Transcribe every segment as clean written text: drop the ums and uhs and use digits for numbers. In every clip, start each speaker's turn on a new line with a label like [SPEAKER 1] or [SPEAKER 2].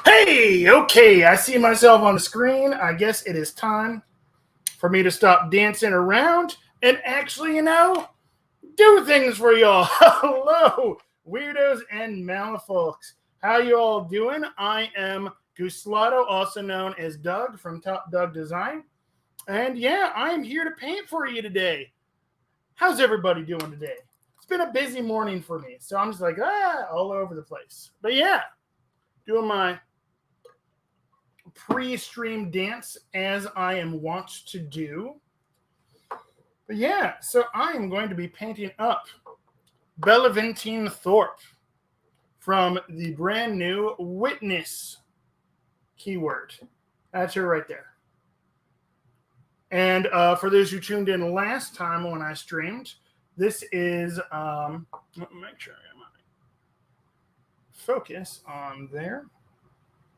[SPEAKER 1] Hey, okay, I see myself on the screen. I guess it is time for me to stop dancing around and actually, do things for y'all. Hello, weirdos and malafolks. How you all doing? I am Guslado, also known as Doug from Top Doug Design. And yeah, I am here to paint for you today. How's everybody doing today? It's been a busy morning for me, so I'm just like, all over the place. But yeah, doing my pre-stream dance as I am wont to do. But yeah, so I am going to be painting up Bellaventine Thorpe from the brand new Witness keyword. That's her right there. And for those who tuned in last time when I streamed, this is, let me make sure I got my focus on there.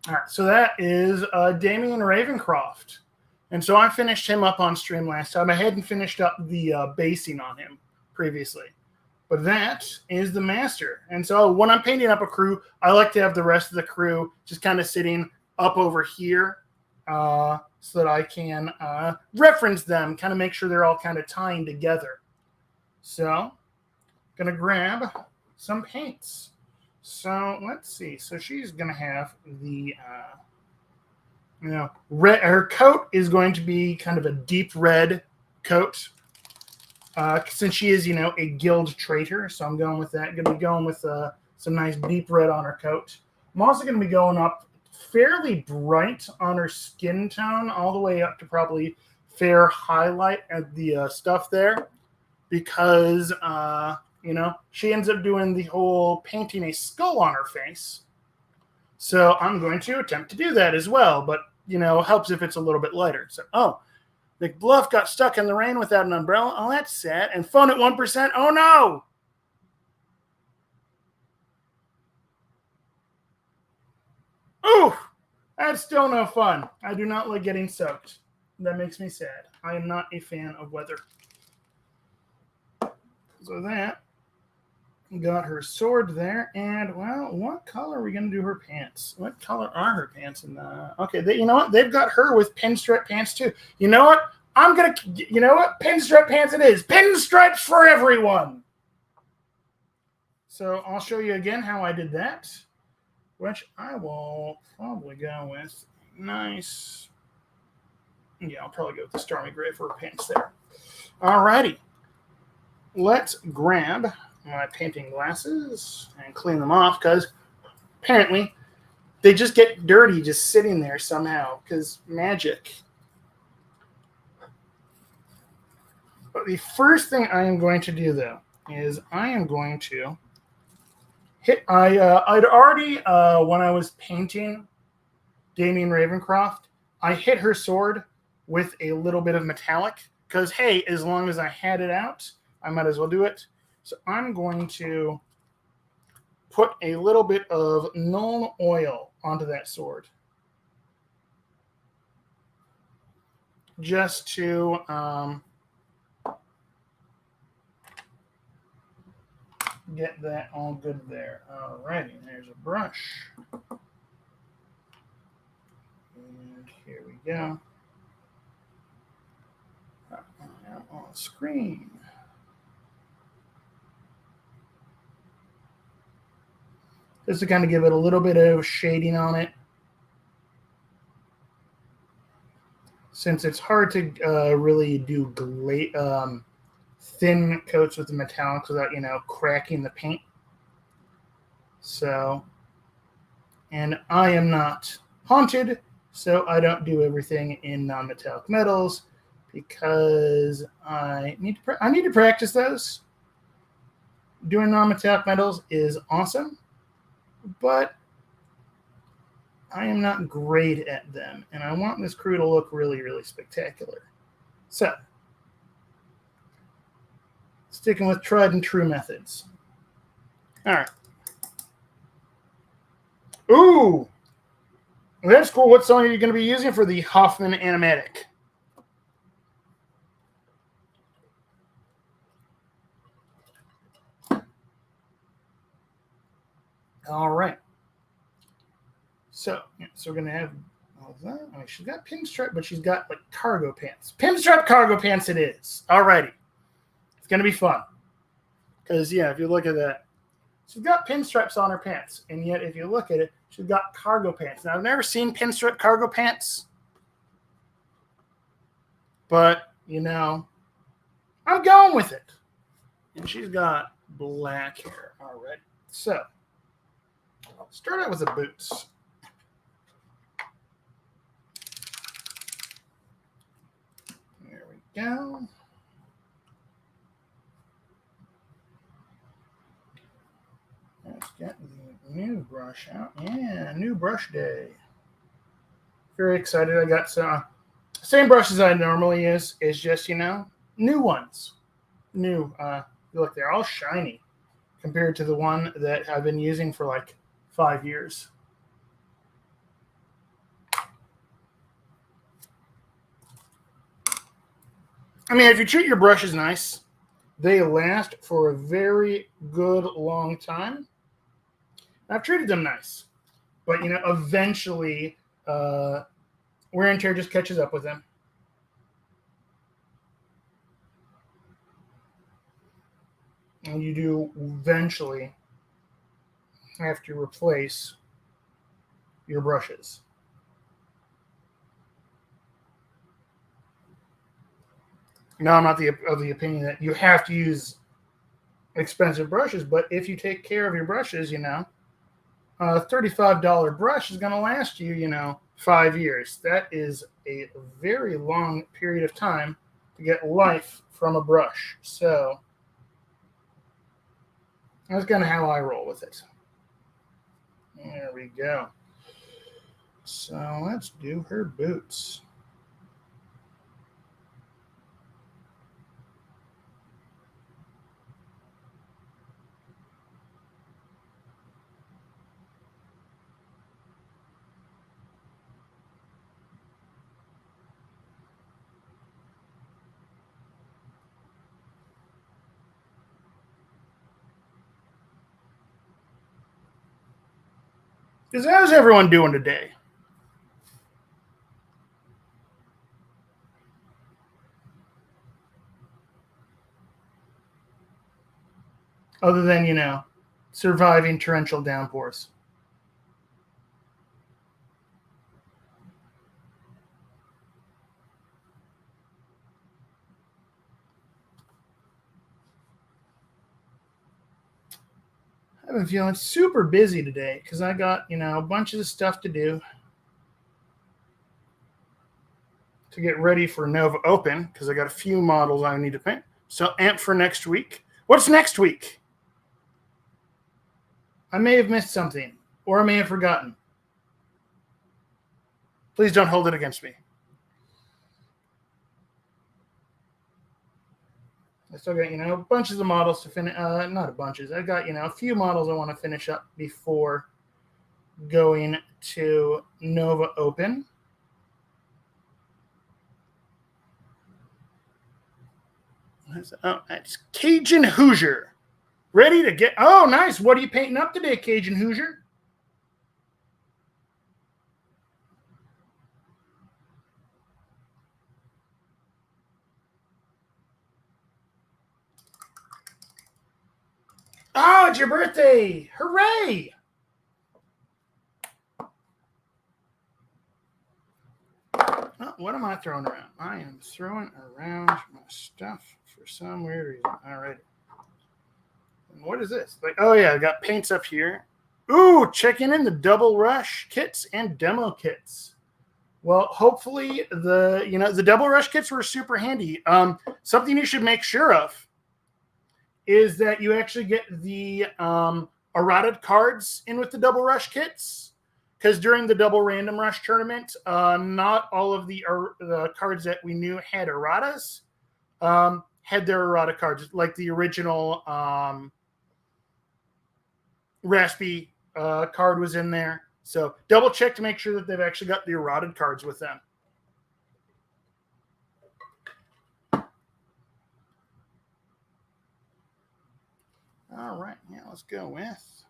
[SPEAKER 1] All right, so that is Damien Ravencroft. And so I finished him up on stream last time. I hadn't finished up the basing on him previously. But that is the master. And so when I'm painting up a crew, I like to have the rest of the crew just kind of sitting up over here so that I can reference them, kind of make sure they're all kind of tying together. So I'm going to grab some paints. So let's see. So she's going to have the, red. Her coat is going to be kind of a deep red coat. Since she is, a guild traitor, so I'm going with that. Going to be going with some nice deep red on her coat. I'm also going to be going up fairly bright on her skin tone, all the way up to probably fair highlight at the stuff there, because she ends up doing the whole painting a skull on her face. So I'm going to attempt to do that as well, but helps if it's a little bit lighter. So McBluff got stuck in the rain without an umbrella. Oh, that's sad. And phone at 1%. Oh, no. Ooh, that's still no fun. I do not like getting soaked. That makes me sad. I am not a fan of weather. So that got her sword there. And, well, what color are we going to do her pants? What color are her pants? Okay, you know what? They've got her with pinstripe pants, too. You know what? Pinstripe pants it is. Pinstripes for everyone. So I'll show you again how I did that, which I will probably go with nice. Yeah, I'll probably go with the Stormy Gray for her pants there. Alrighty. Let's grab my painting glasses and clean them off, because apparently they just get dirty just sitting there somehow, because magic. But the first thing I am going to do, though, is I am going to hit. I'd already, when I was painting Damien Ravencroft, I hit her sword with a little bit of metallic, because, hey, as long as I had it out, I might as well do it. So I'm going to put a little bit of Nuln Oil onto that sword, just to get that all good there. Alrighty, there's a brush. And here we go. On the screen. Just to kind of give it a little bit of shading on it. Since it's hard to really do thin coats with the metallics without, cracking the paint. So, and I am not haunted, so I don't do everything in non-metallic metals, because I need to practice those. Doing non-metallic metals is awesome, but I am not great at them, and I want this crew to look really, really spectacular. So, sticking with tried and true methods. All right. Ooh, that's cool. What song are you going to be using for the Hoffman animatic? All right. So we're going to have all that. I mean, she's got pinstripe, but she's got like cargo pants. Pinstripe cargo pants it is. All righty. It's going to be fun. Because, yeah, if you look at that, she's got pinstripes on her pants. And yet, if you look at it, she's got cargo pants. Now, I've never seen pinstripe cargo pants. But, you know, I'm going with it. And she's got black hair already. So, start out with the boots. There we go. Let's get the new brush out. Yeah, new brush day. Very excited. I got some same brushes I normally use. It's just, you know, new ones. New. Look, they're all shiny compared to the one that I've been using for like 5 years. I mean, if you treat your brushes nice, they last for a very good long time. I've treated them nice. But, you know, eventually wear and tear just catches up with them. And you do eventually have to replace your brushes. Now, I'm not of the opinion that you have to use expensive brushes, but if you take care of your brushes, you know, a $35 brush is going to last you, you know, 5 years. That is a very long period of time to get life from a brush. So that's kind of how I roll with it. There we go. So let's do her boots. Because how's everyone doing today? Other than, you know, surviving torrential downpours. I've been feeling super busy today because I got, you know, a bunch of stuff to do to get ready for Nova Open because I got a few models I need to paint. So amp for next week. What's next week? I may have missed something or I may have forgotten. Please don't hold it against me. I still got, you know, bunches of models to finish. Not a bunches. I got, you know, a few models I want to finish up before going to Nova Open. Oh, that's Cajun Hoosier. Ready to get... Oh, nice. What are you painting up today, Cajun Hoosier? Oh, it's your birthday. Hooray. Oh, what am I throwing around? I am throwing around my stuff for some weird reason. All right. And what is this? Like, oh, yeah, I got paints up here. Ooh, checking in the double rush kits and demo kits. Well, hopefully the double rush kits were super handy. Something you should make sure of is that you actually get the errata cards in with the double rush kits, because during the double random rush tournament, not all of the cards that we knew had erratas had their errata cards, like the original Raspy card was in there. So double check to make sure that they've actually got the errata cards with them. All right, yeah, let's go with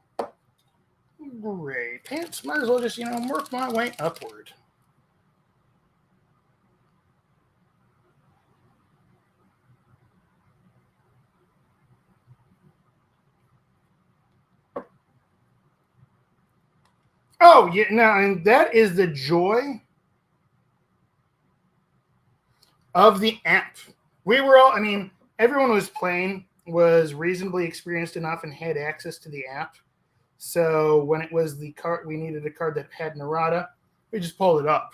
[SPEAKER 1] Great. Pants, might as well just, work my way upward. Oh, yeah, no, and that is the joy of the app. We were all, everyone who was playing was reasonably experienced enough and had access to the app. So when it was the card, we needed a card that had an errata, we just pulled it up.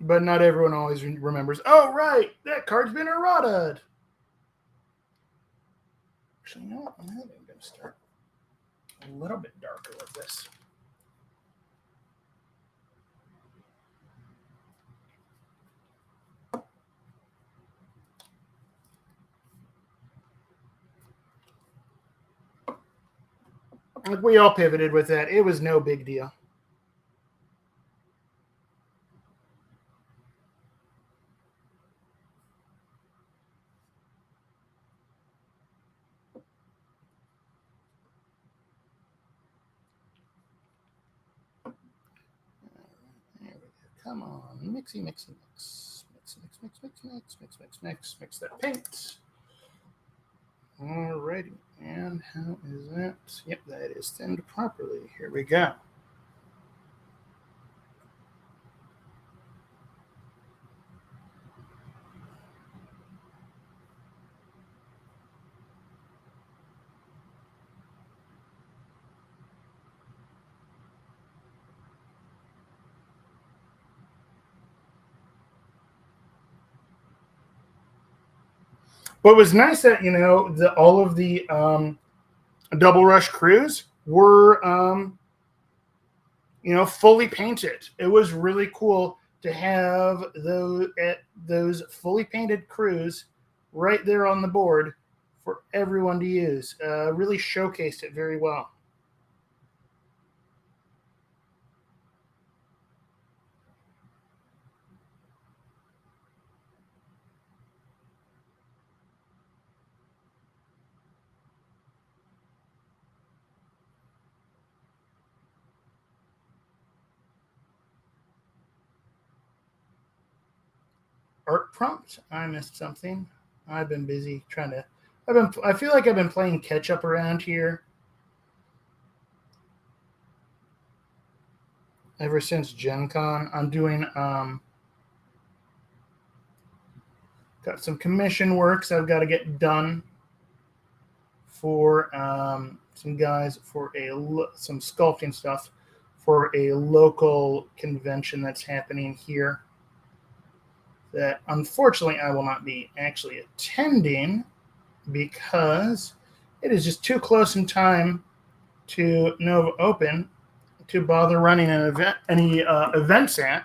[SPEAKER 1] But not everyone always remembers, oh, right, that card's been errataed. Actually, you know what? I'm going to start a little bit darker with this. Like we all pivoted with that. It was no big deal. Come on, mixy, mix. Mix that paint. Alrighty, and how is that? Yep, that is thinned properly. Here we go. What was nice that all of the double rush crews were fully painted. It was really cool to have those fully painted crews right there on the board for everyone to use. Really showcased it very well. Art prompt. I missed something. I've been busy trying to. I feel like I've been playing catch up around here ever since Gen Con. I'm doing got some commission works I've got to get done for some guys for some sculpting stuff for a local convention that's happening here that unfortunately I will not be actually attending because it is just too close in time to Nova Open to bother running any events at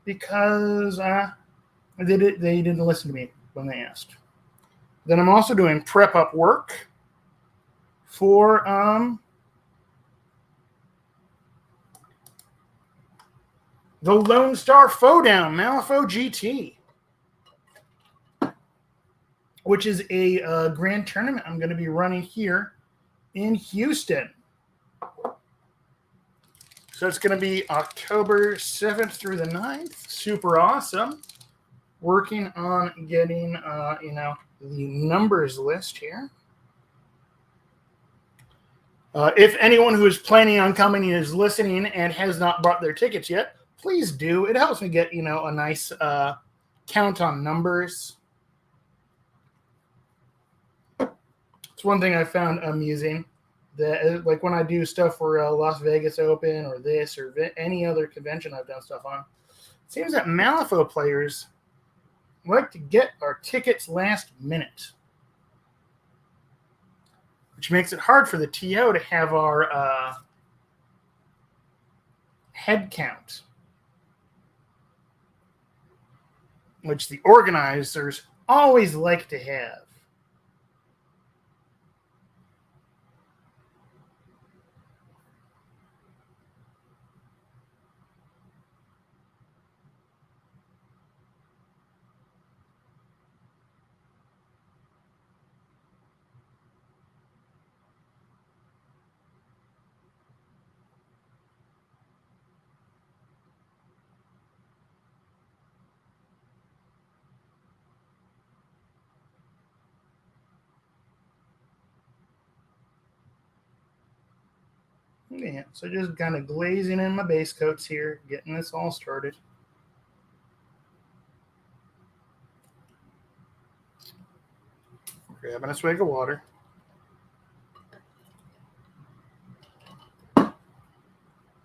[SPEAKER 1] because they didn't listen to me when they asked. Then I'm also doing prep up work for the Lone Star Foedown Malifaux GT, which is a grand tournament I'm going to be running here in Houston. So it's going to be October 7th through the 9th. Super awesome. Working on getting, the numbers list here. If anyone who is planning on coming is listening and has not bought their tickets yet, please do. It helps me get, a nice count on numbers. It's one thing I found amusing. That like when I do stuff for Las Vegas Open or this or any other convention I've done stuff on, it seems that Malifaux players like to get our tickets last minute, which makes it hard for the TO to have our head count, which the organizers always like to have. Yeah, so just kind of glazing in my base coats here, getting this all started. Grabbing a swig of water.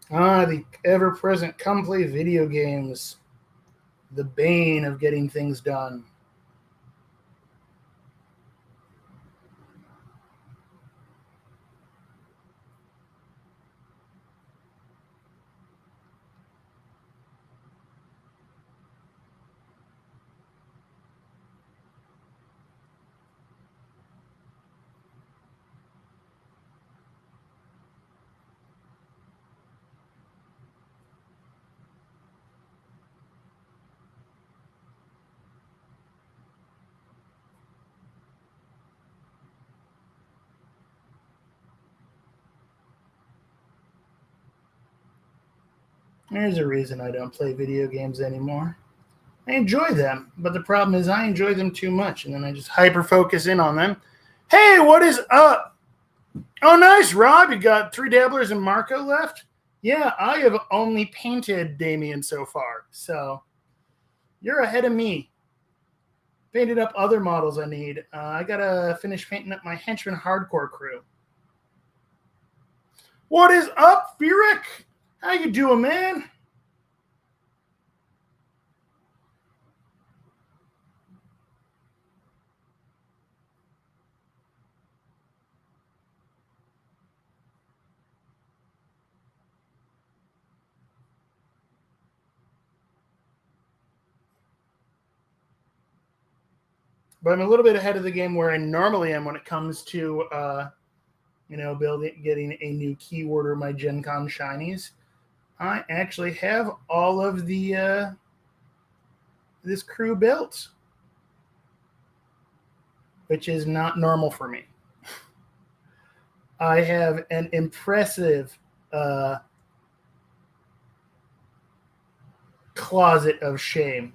[SPEAKER 1] The ever-present come play video games. The bane of getting things done. There's a reason I don't play video games anymore. I enjoy them, but the problem is I enjoy them too much, and then I just hyper-focus in on them. Hey, what is up? Oh, nice, Rob. You got 3 dabblers and Marco left? Yeah, I have only painted Damien so far, so you're ahead of me. Painted up other models I need. I gotta finish painting up my henchman hardcore crew. What is up, Fieric? How you doing, man? But I'm a little bit ahead of the game where I normally am when it comes to, getting a new keyword or my Gen Con shinies. I actually have all of the this crew built, which is not normal for me. I have an impressive closet of shame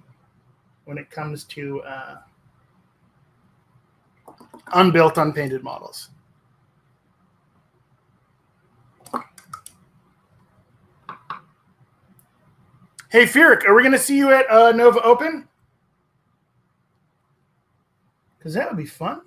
[SPEAKER 1] when it comes to unbuilt, unpainted models. Hey, Fieric, are we going to see you at Nova Open? Because that would be fun.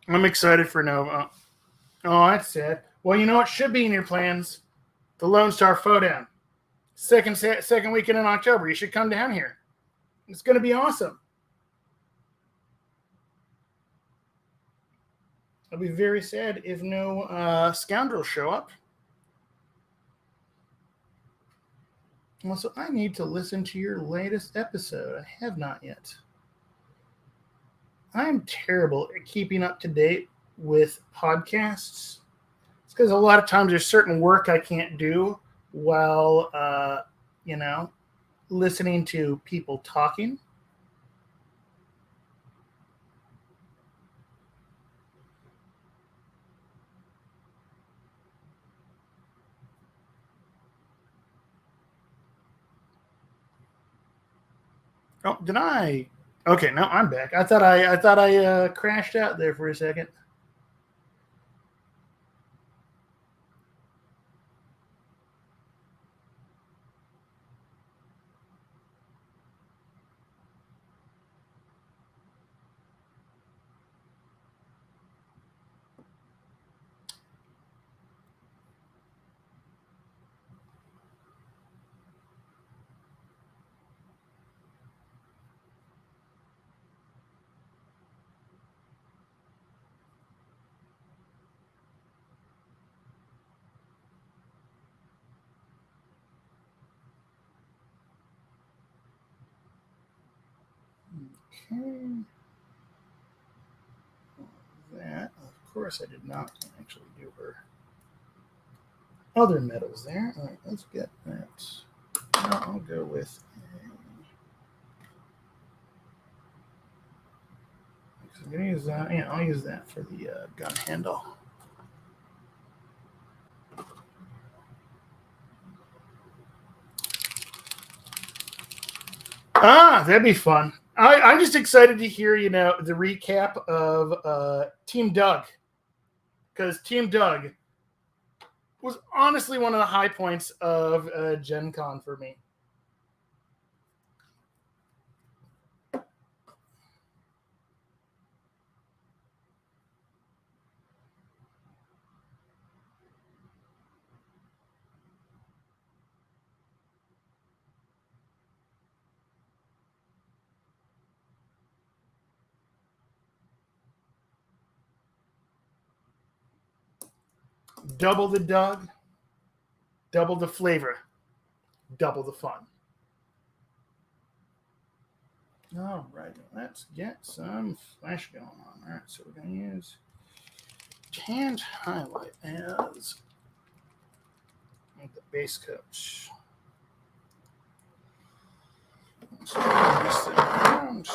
[SPEAKER 1] I'm excited for Nova. Oh, that's sad. Well, you know what should be in your plans? The Lone Star Down. Second weekend in October. You should come down here. It's going to be awesome. I'll be very sad if no scoundrels show up. Also, I need to listen to your latest episode. I have not yet. I am terrible at keeping up to date with podcasts. It's because a lot of times there's certain work I can't do while, listening to people talking. Oh, did I? Okay, no, I'm back. I thought I crashed out there for a second. Okay. That, of course, I did not actually do her. other metals there. All right, let's get that. Now I'll go with I'm going to use that. Yeah, I'll use that for the gun handle. That'd be fun. I'm just excited to hear, the recap of Team Doug. Because Team Doug was honestly one of the high points of Gen Con for me. Double the Doug, double the flavor, double the fun. All right, let's get some flash going on. All right, so we're going to use Tanned Highlight as the base coat. So this thing around.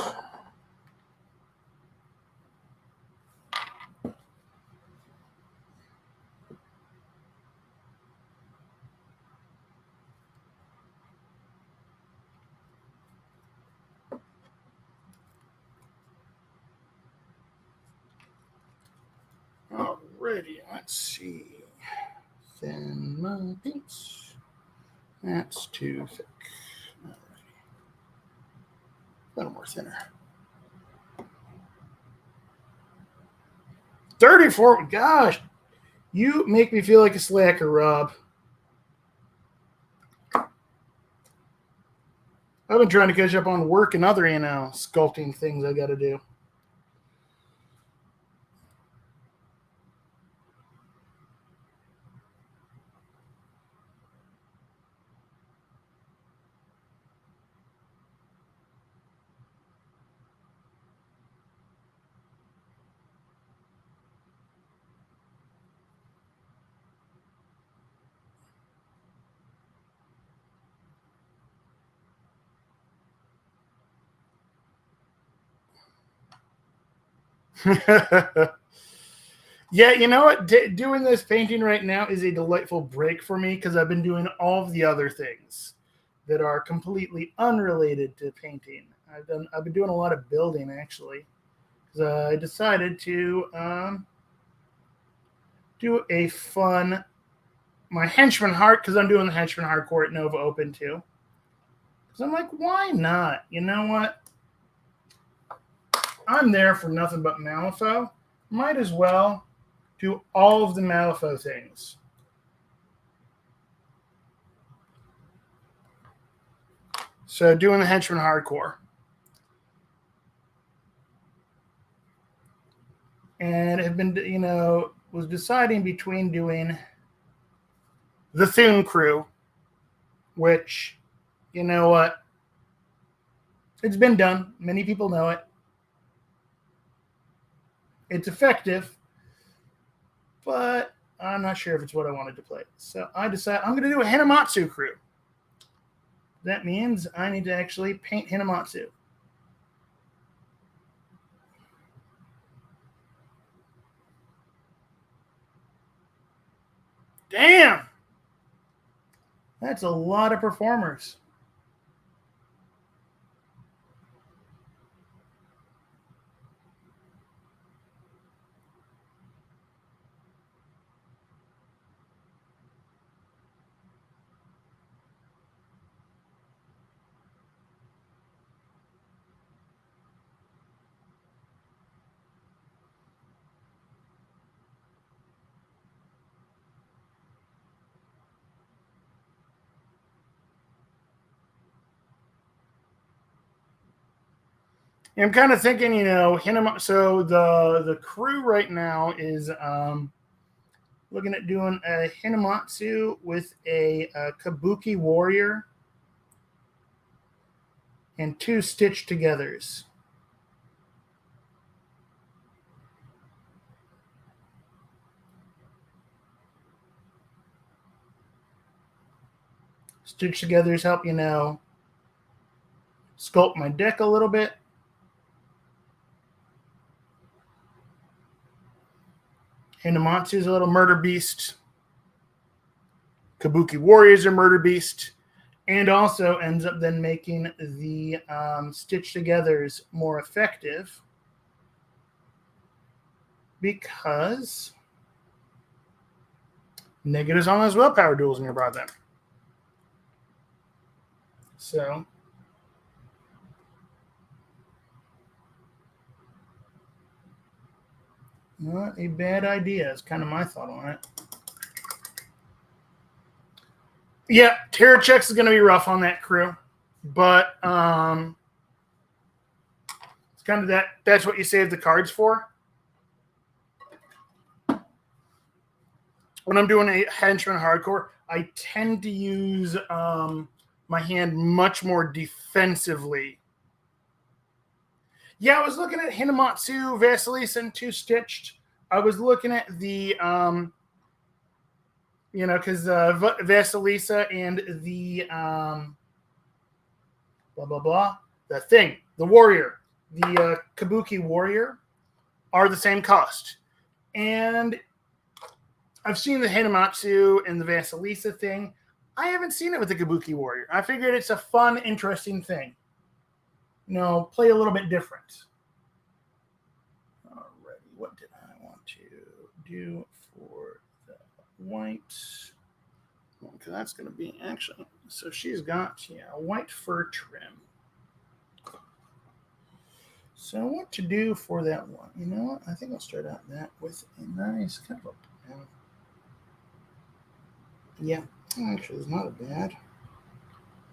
[SPEAKER 1] Alrighty, let's see. Thin my paints. That's too thick. Alrighty. A little more thinner. 34. Gosh, you make me feel like a slacker, Rob. I've been trying to catch up on work and other, sculpting things I got to do. Yeah, you know what? Doing this painting right now is a delightful break for me because I've been doing all of the other things that are completely unrelated to painting. I've been doing a lot of building actually because I decided to do a fun my henchman heart because I'm doing the henchman hardcore at Nova Open too. Because I'm like, why not? You know what? I'm there for nothing but Malifaux. Might as well do all of the Malifaux things. So doing the henchman hardcore. And have been, was deciding between doing the Thune crew, which, you know what? It's been done. Many people know it. It's effective, but I'm not sure if it's what I wanted to play. So I decided I'm going to do a Hinamatsu crew. That means I need to actually paint Hinamatsu. Damn! That's a lot of performers. I'm kind of thinking, so the crew right now is looking at doing a Hinamatsu with a Kabuki warrior and 2 stitched togethers. Stitch togethers help, sculpt my deck a little bit. Hinamatsu's a little murder beast. Kabuki Warriors are murder beast. And also ends up then making the Stitch togethers more effective because negatives on those willpower duels nearby them. So not a bad idea is kind of my thought on it. Yeah, Terror Checks is going to be rough on that crew, but it's kind of that's what you save the cards for. When I'm doing a henchman hardcore, I tend to use my hand much more defensively. Yeah, I was looking at Hinamatsu, Vasilisa, and Two Stitched. I was looking at the, because Vasilisa and the the warrior, the Kabuki Warrior, are the same cost. And I've seen the Hinamatsu and the Vasilisa thing. I haven't seen it with the Kabuki Warrior. I figured it's a fun, interesting thing. Play a little bit different. Alrighty, what did I want to do for the white? Because that's going to be actually. So she's got white fur trim. So what to do for that one? You know what? I think I'll start out that with a nice kind of a. Yeah, actually, it's not a bad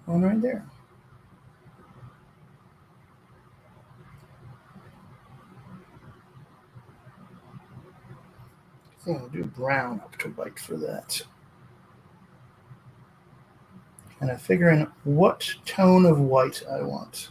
[SPEAKER 1] one right there. I think I'll do brown up to white for that. And I'm figuring what tone of white I want.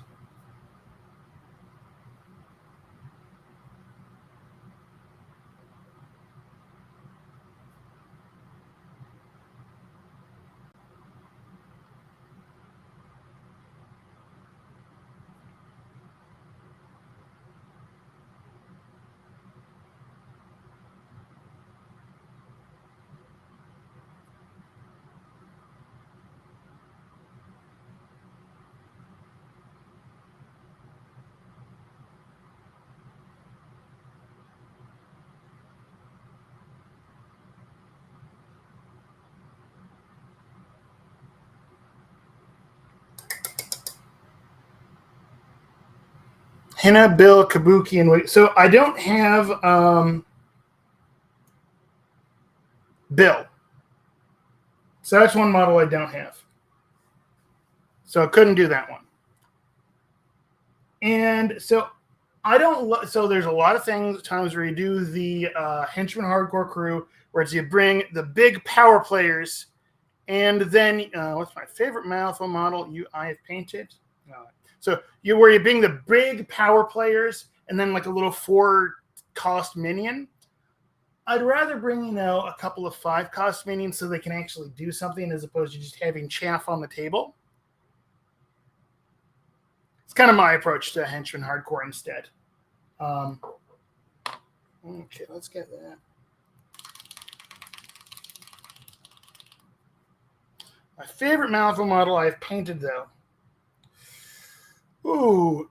[SPEAKER 1] Hina, Bill, Kabuki, and Wait. So I don't have Bill. So that's one model I don't have. So I couldn't do that one. And so I don't. So there's a lot of times where you do the henchman hardcore crew, where it's you bring the big power players, and then what's my favorite Malifaux model I have painted? So where you bring the big power players and then like a little 4-cost minion. I'd rather bring a couple of 5-cost minions so they can actually do something as opposed to just having chaff on the table. It's kind of my approach to henchman hardcore instead. Okay, let's get that. My favorite Malifaux model I've painted though. Ooh,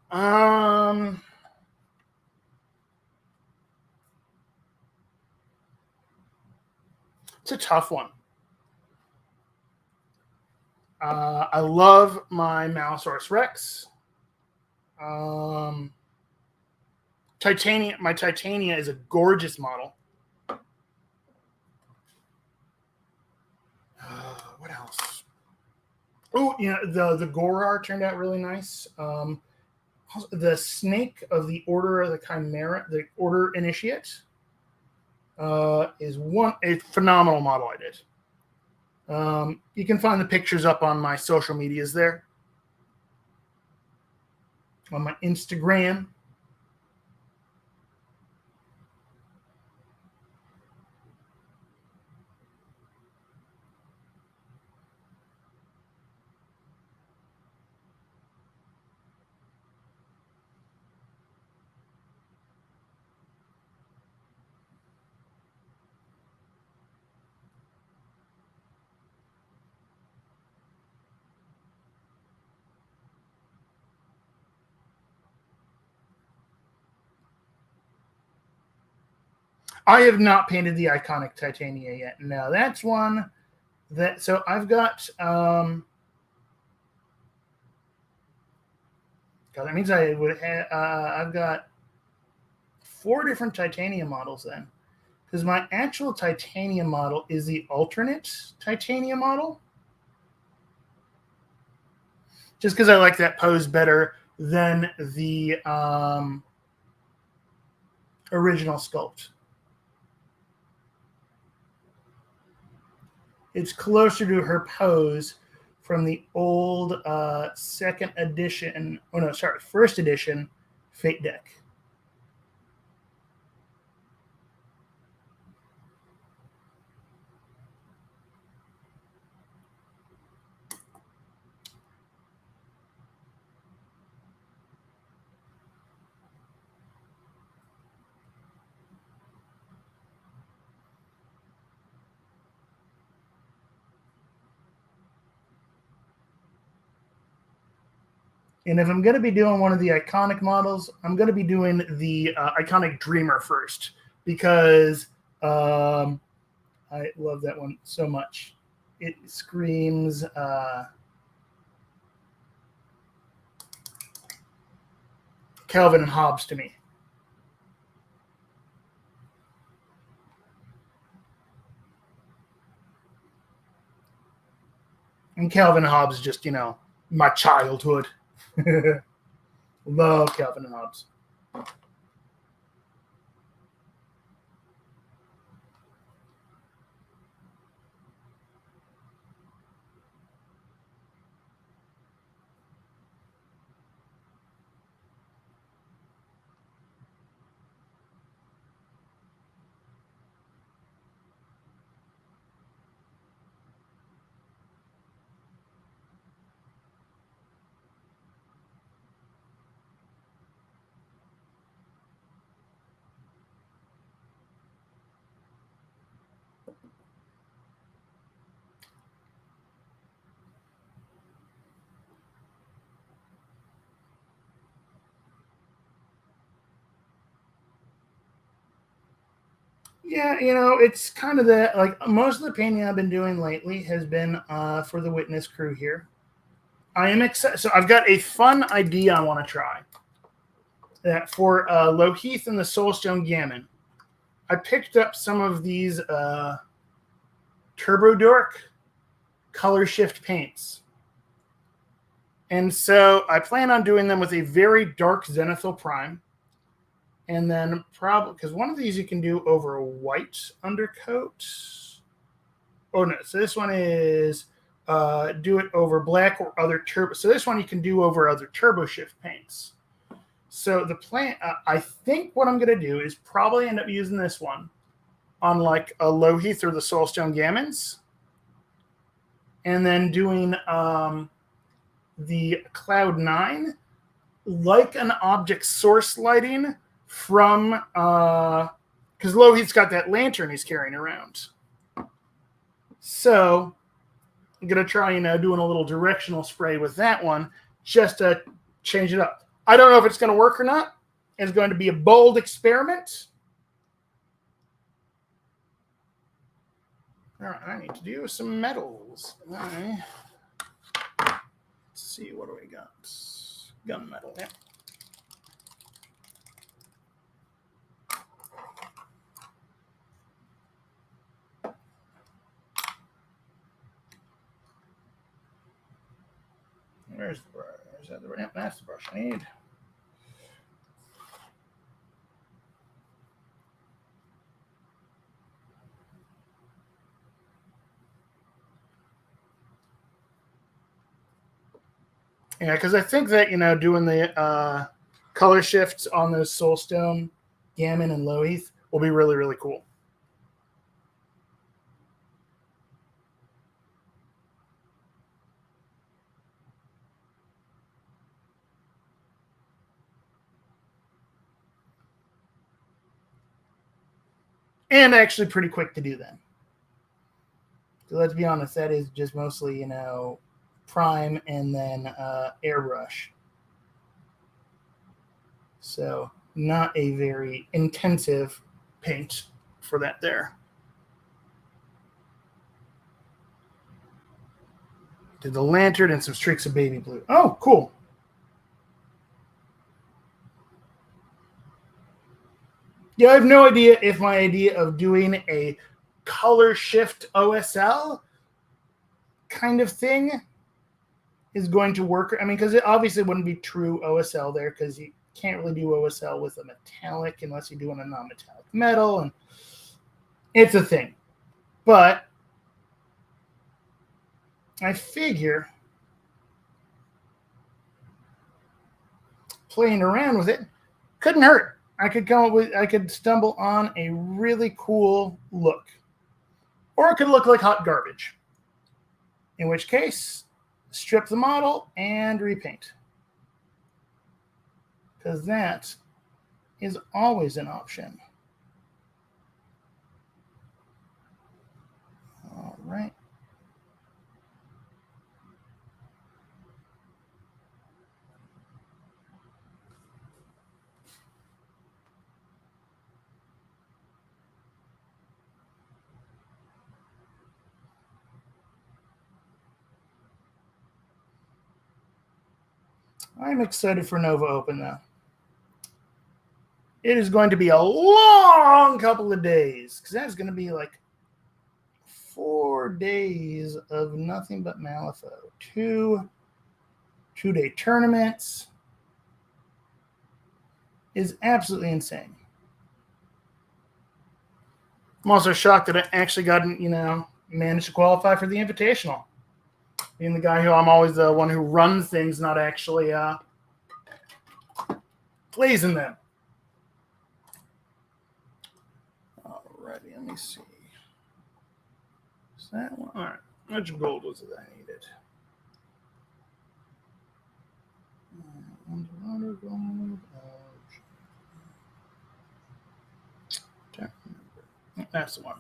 [SPEAKER 1] it's a tough one. I love my Malosaurus Rex. Titania. My Titania is a gorgeous model. What else? Oh, the Gorar turned out really nice. The Snake of the Order of the Chimera, the Order Initiate, is a phenomenal model I did. You can find the pictures up on my social medias there. On my Instagram. I have not painted the iconic Titania yet. No, that's one that. So I've got. God, that means I would have. I've got 4 different Titania models then, because my actual Titania model is the alternate Titania model. Just because I like that pose better than the original sculpt. It's closer to her pose from the old second edition. Oh no, sorry, first edition Fate deck. And if I'm going to be doing one of the iconic models, I'm going to be doing the iconic Dreamer first, because I love that one so much. It screams Calvin and Hobbes to me. And Calvin and Hobbes is just, my childhood. Love Calvin and Hobbes. Yeah, it's kind of that. Like most of the painting I've been doing lately has been for the Witness crew here. I am excited. So I've got a fun idea I want to try. That for Loheath and the Soulstone Gammon, I picked up some of these Turbo Dork color shift paints. And so I plan on doing them with a very dark Zenithal Prime. And then probably, because one of these you can do over a white undercoat. Oh no, so this one is do it over black or other turbo. So this one you can do over other turbo shift paints. So the plan, I think what I'm going to do is probably end up using this one on like a Loheath or the Soulstone Gammons. And then doing the Cloud 9 like an object source lighting from, because Loheath's got that lantern he's carrying around. So I'm going to try, doing a little directional spray with that one just to change it up. I don't know if it's going to work or not. It's going to be a bold experiment. All right, I need to do some metals. All right. Let's see, what do we got? Gunmetal, yeah. Where's the brush? Is that the brush? That's the brush I need. Yeah, because I think that, doing the color shifts on those Soulstone, Gammon, and Loheath will be really, really cool. And actually pretty quick to do that. So let's be honest, that is just mostly, prime and then airbrush. So not a very intensive paint for that there. Did the lantern and some streaks of baby blue. Oh, cool. Yeah, I have no idea if my idea of doing a color shift OSL kind of thing is going to work. I mean, because it obviously wouldn't be true OSL there, because you can't really do OSL with a metallic unless you're doing a non-metallic metal, and it's a thing. But I figure playing around with it couldn't hurt. I could stumble on a really cool look. Or it could look like hot garbage. In which case, strip the model and repaint. Because that is always an option. All right. I'm excited for Nova Open, though. It is going to be a long couple of days, because that's going to be like 4 days of nothing but Malifaux. Two-day tournaments is absolutely insane. I'm also shocked that I actually managed to qualify for the Invitational. Being the guy who I'm always the one who runs things, not actually plays in them. Alrighty, let me see. Is that one? All right. Which gold was it I needed? Underwater gold. Can't remember. That's the one.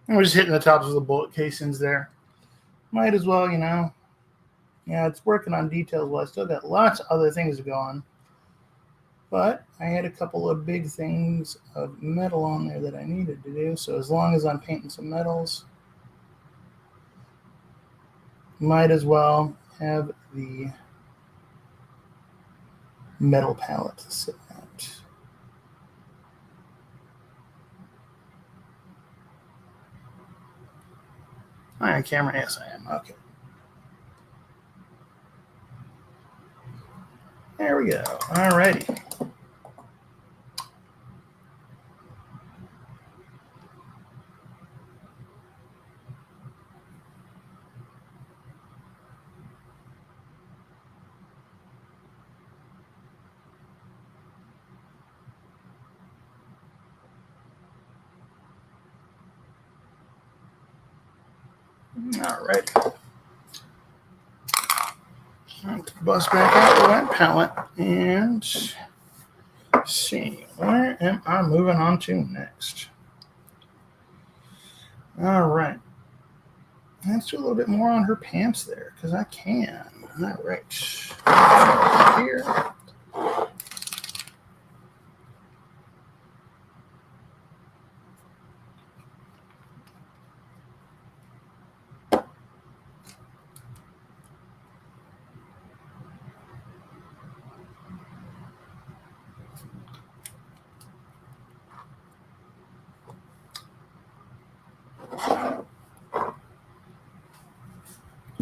[SPEAKER 1] And we're just hitting the tops of the bullet casings there. Might as well, Yeah, it's working on details. Well, I still got lots of other things to go on. But I had a couple of big things of metal on there that I needed to do. So as long as I'm painting some metals, might as well have the metal palette to sit at. Am I on camera? Yes, I am. Okay. There we go. All righty. All right. Bust back out the white palette and see, where am I moving on to next? All right. Let's do a little bit more on her pants there, because I can. All right. Here.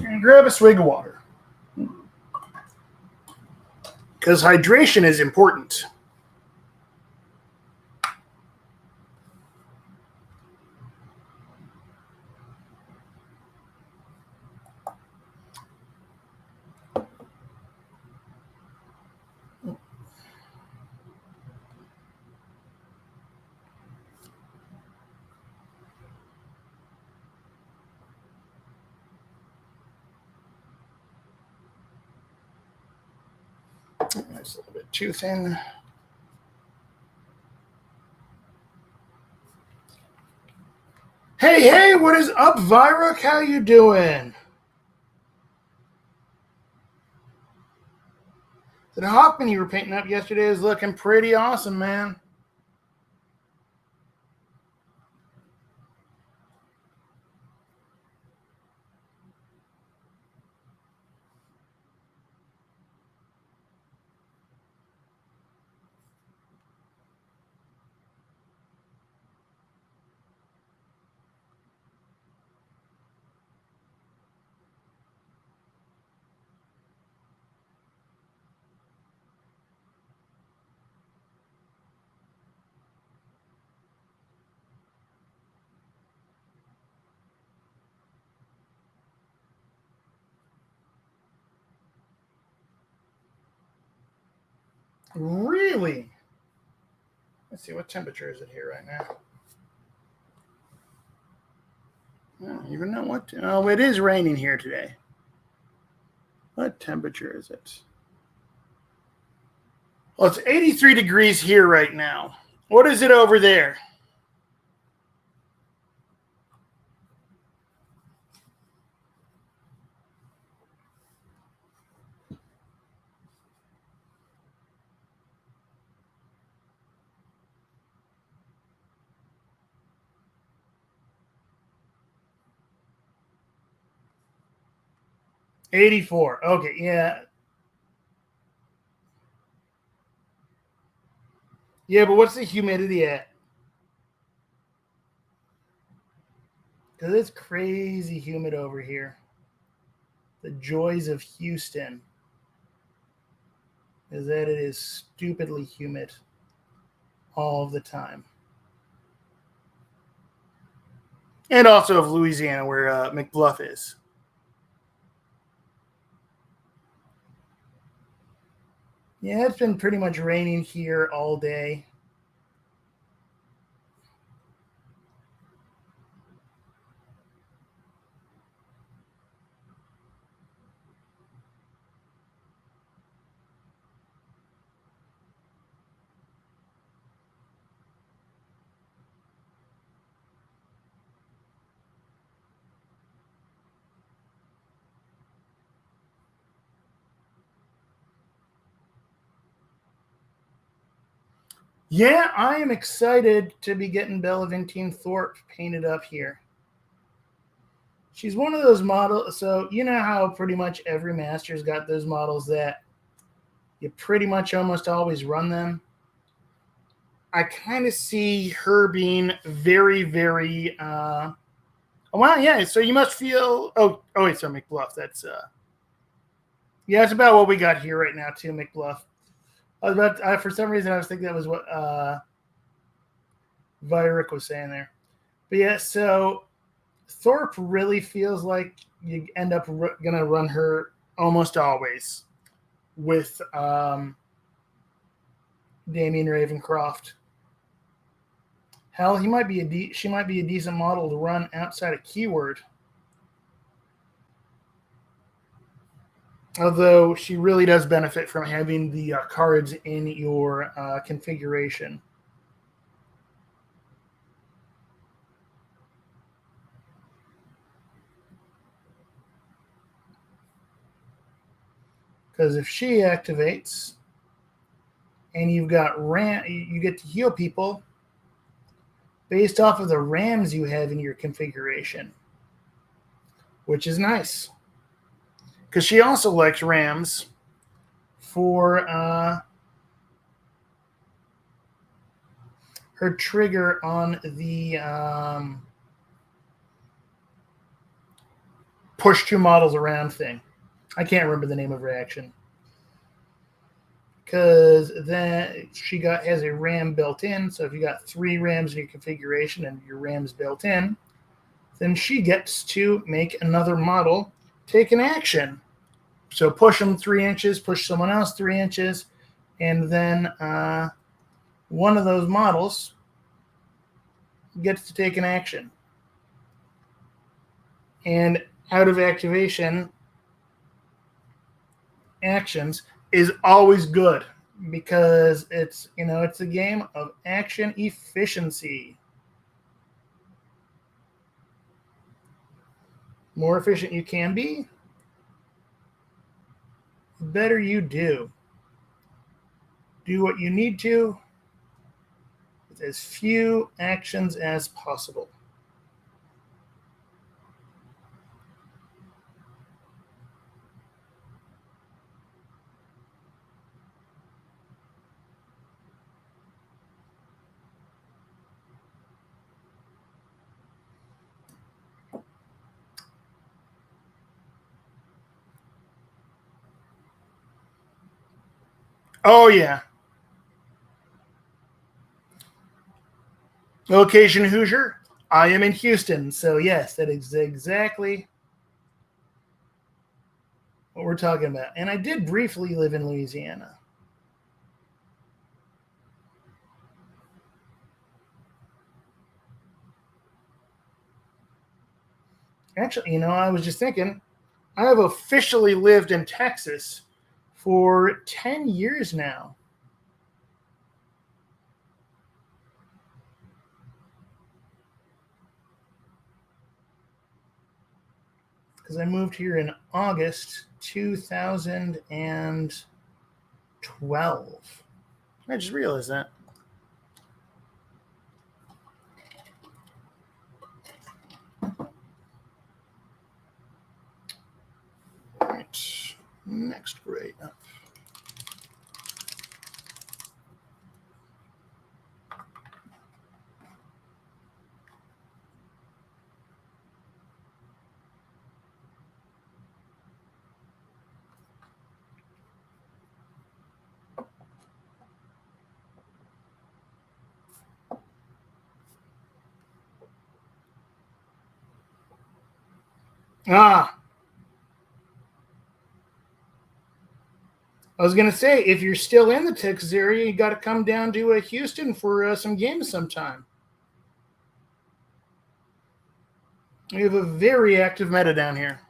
[SPEAKER 1] And grab a swig of water. Because hydration is important. That's a little bit too thin. Hey, what is up, Viruk? How you doing? The Hawkman you were painting up yesterday is looking pretty awesome, man. Really? Let's see, what temperature is it here right now? I don't even know what. Oh, it is raining here today. What temperature is it? Well, it's 83 degrees here right now. What is it over there? $84. Okay, yeah. Yeah, but what's the humidity at? Because it's crazy humid over here. The joys of Houston is that it is stupidly humid all the time. And also of Louisiana, where McBluff is. Yeah, it's been pretty much raining here all day. Yeah, I am excited to be getting Bellaventine Thorpe painted up here. She's one of those models. So, you know how pretty much every master's got those models that you pretty much almost always run them? I kind of see her being very, very. Well, yeah. So you must feel. Wait. So McBluff. That's. Yeah, it's about what we got here right now too, McBluff. I was about. For some reason, I was thinking that was what Viruk was saying there. But yeah, so Thorpe really feels like you end up gonna run her almost always with Damien Ravencroft. Hell, she might be a decent model to run outside of Keyword. Although she really does benefit from having the cards in your configuration. Because if she activates and you've got you get to heal people based off of the rams you have in your configuration, which is nice. Because she also likes rams for her trigger on the push two models around thing. I can't remember the name of her action. Because then she has a ram built in. So if you got 3 rams in your configuration and your ram's built in, then she gets to make another model take an action. So push them 3 inches, push someone else 3 inches, and then one of those models gets to take an action. And out of activation actions, is always good because it's a game of action efficiency. More efficient you can be, the better you do. Do what you need to with as few actions as possible. Oh, yeah. Location Hoosier. I am in Houston, so yes, that is exactly what we're talking about. And I did briefly live in Louisiana. Actually, I was just thinking, I have officially lived in Texas for 10 years now. Because I moved here in August 2012. I just realized that. All right, next grade up. I was going to say, if you're still in the Texas area, you got to come down to Houston for some games sometime. We have a very active meta down here.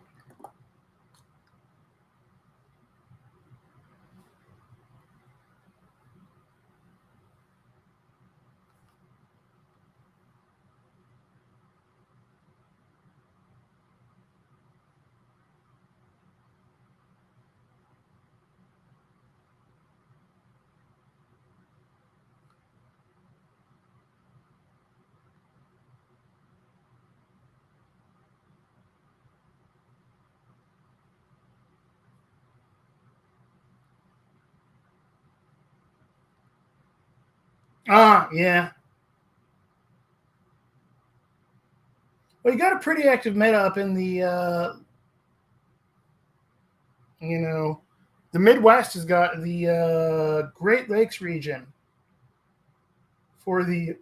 [SPEAKER 1] Yeah. Well, you got a pretty active meta up in the, the Midwest has got the Great Lakes region for the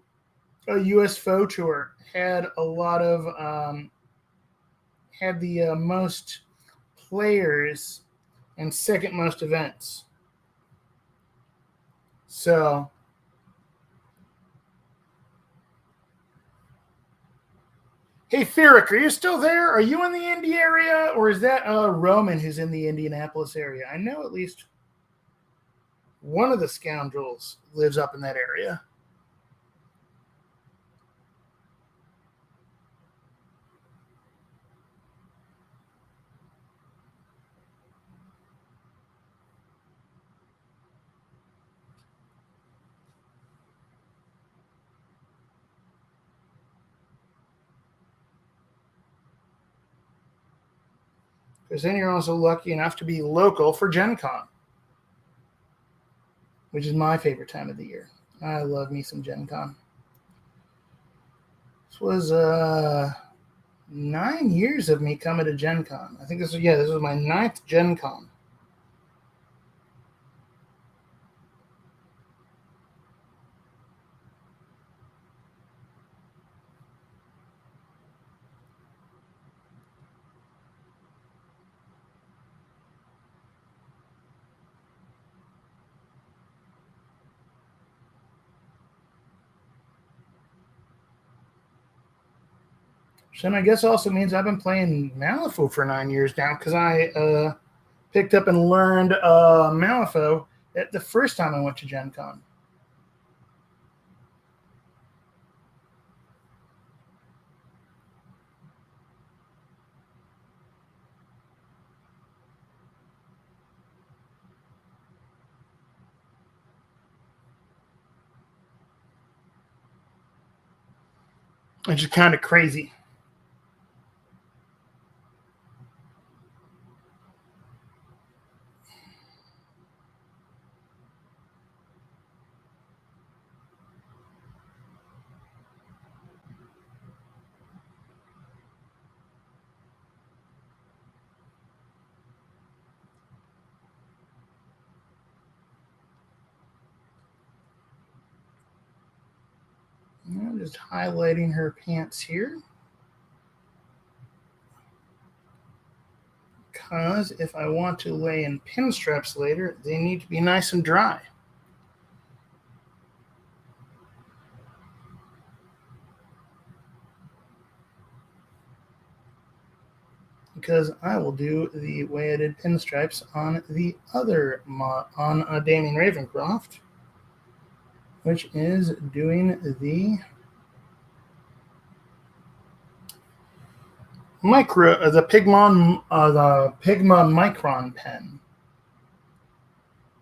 [SPEAKER 1] U.S. Foe Tour. Had a lot of, had the most players and second most events. So, hey, Theric, are you still there? Are you in the Indy area, or is that Roman who's in the Indianapolis area? I know at least one of the scoundrels lives up in that area. Because then you're also lucky enough to be local for Gen Con, which is my favorite time of the year. I love me some Gen Con. This was 9 years of me coming to Gen Con. I think this was my 9th Gen Con. So I guess also means I've been playing Malifaux for 9 years now because I picked up and learned Malifaux at the first time I went to Gen Con. Which is kind of crazy. I'm just highlighting her pants here. Because if I want to lay in pinstripes later, they need to be nice and dry. Because I will do the way I did pinstripes on the other on Damien Ravencroft, which is doing the Pigma Micron pen.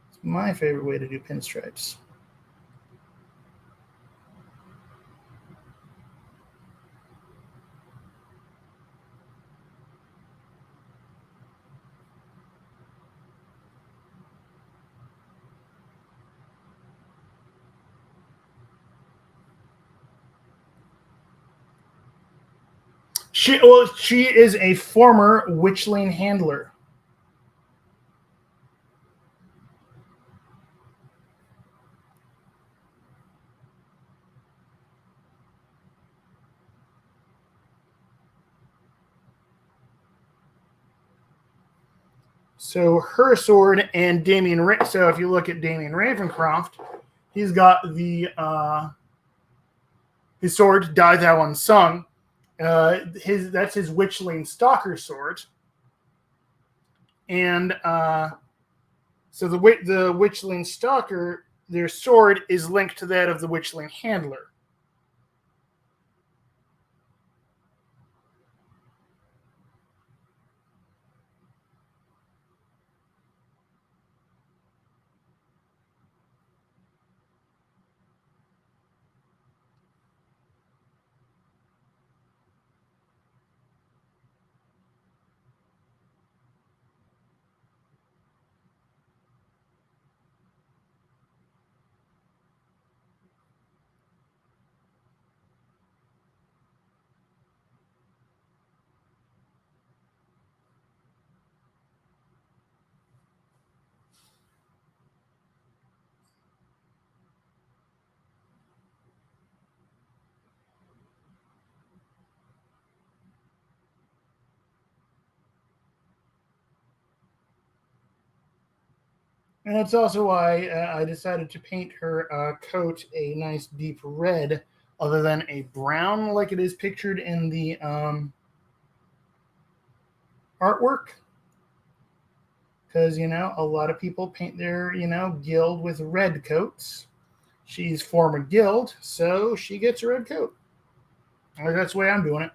[SPEAKER 1] It's my favorite way to do pinstripes. She is a former witchling handler. So her sword and so if you look at Damien Ravencroft, he's got the his sword, Die Thou Unsung. That's his witchling stalker sword. And so the witchling stalker, their sword is linked to that of the witchling handler. And that's also why I decided to paint her coat a nice deep red, other than a brown like it is pictured in the artwork. Because, a lot of people paint their, guild with red coats. She's former guild, so she gets a red coat. That's the way I'm doing it.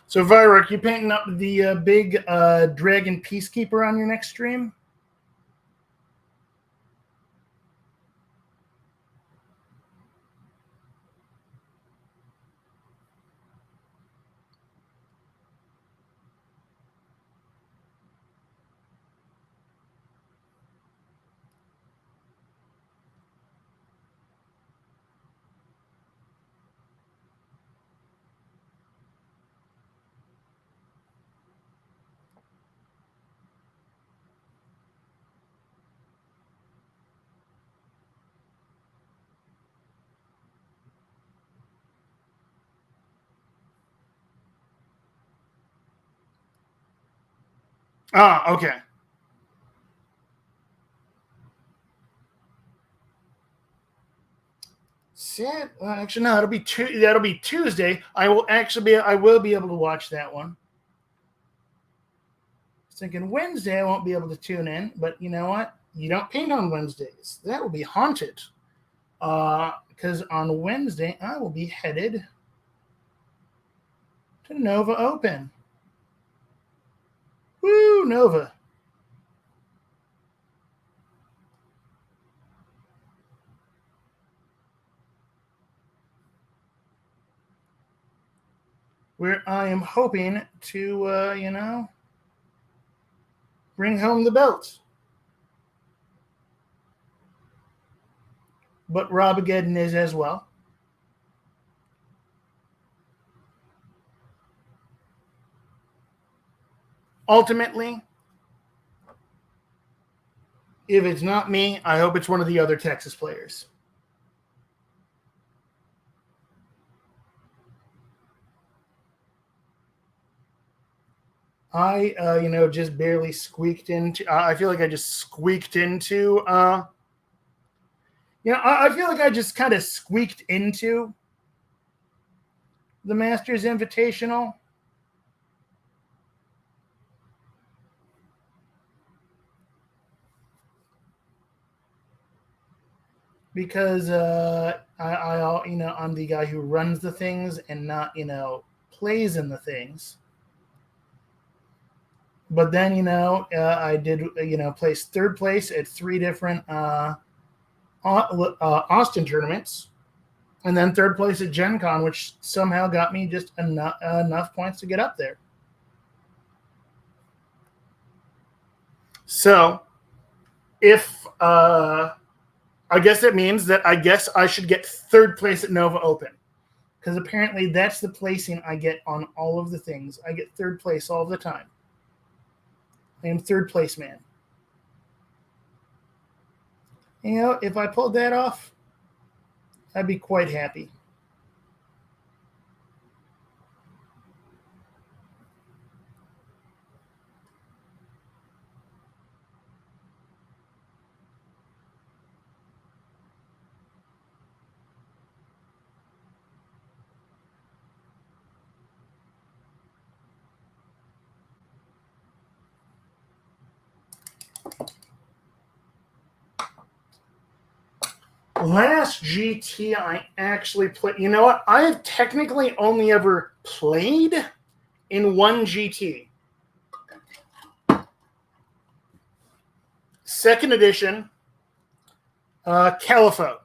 [SPEAKER 1] So, Vyrok, you painting up the big dragon peacekeeper on your next stream? Ah, okay. Actually, no. That'll be Tuesday. I will be able to watch that one. I was thinking Wednesday I won't be able to tune in, but you know what? You don't paint on Wednesdays. That will be haunted. Because on Wednesday I will be headed to Nova Open. Woo, Nova. Where I am hoping to, bring home the belt. But Robageddon is as well. Ultimately, if it's not me, I hope it's one of the other Texas players. I, just barely squeaked into. I feel like I just squeaked into. I feel like I just kind of squeaked into the Masters Invitational. Because I'm the guy who runs the things and not plays in the things. But then I did place third place at 3 different Austin tournaments, and then third place at Gen Con, which somehow got me just enough points to get up there. So if I guess it means that I should get third place at Nova Open, because apparently that's the placing I get on all of the things. I get third place all the time. I am third place man. If I pulled that off, I'd be quite happy. Last GT I actually played. You know what? I have technically only ever played in one GT. Second edition, Califo.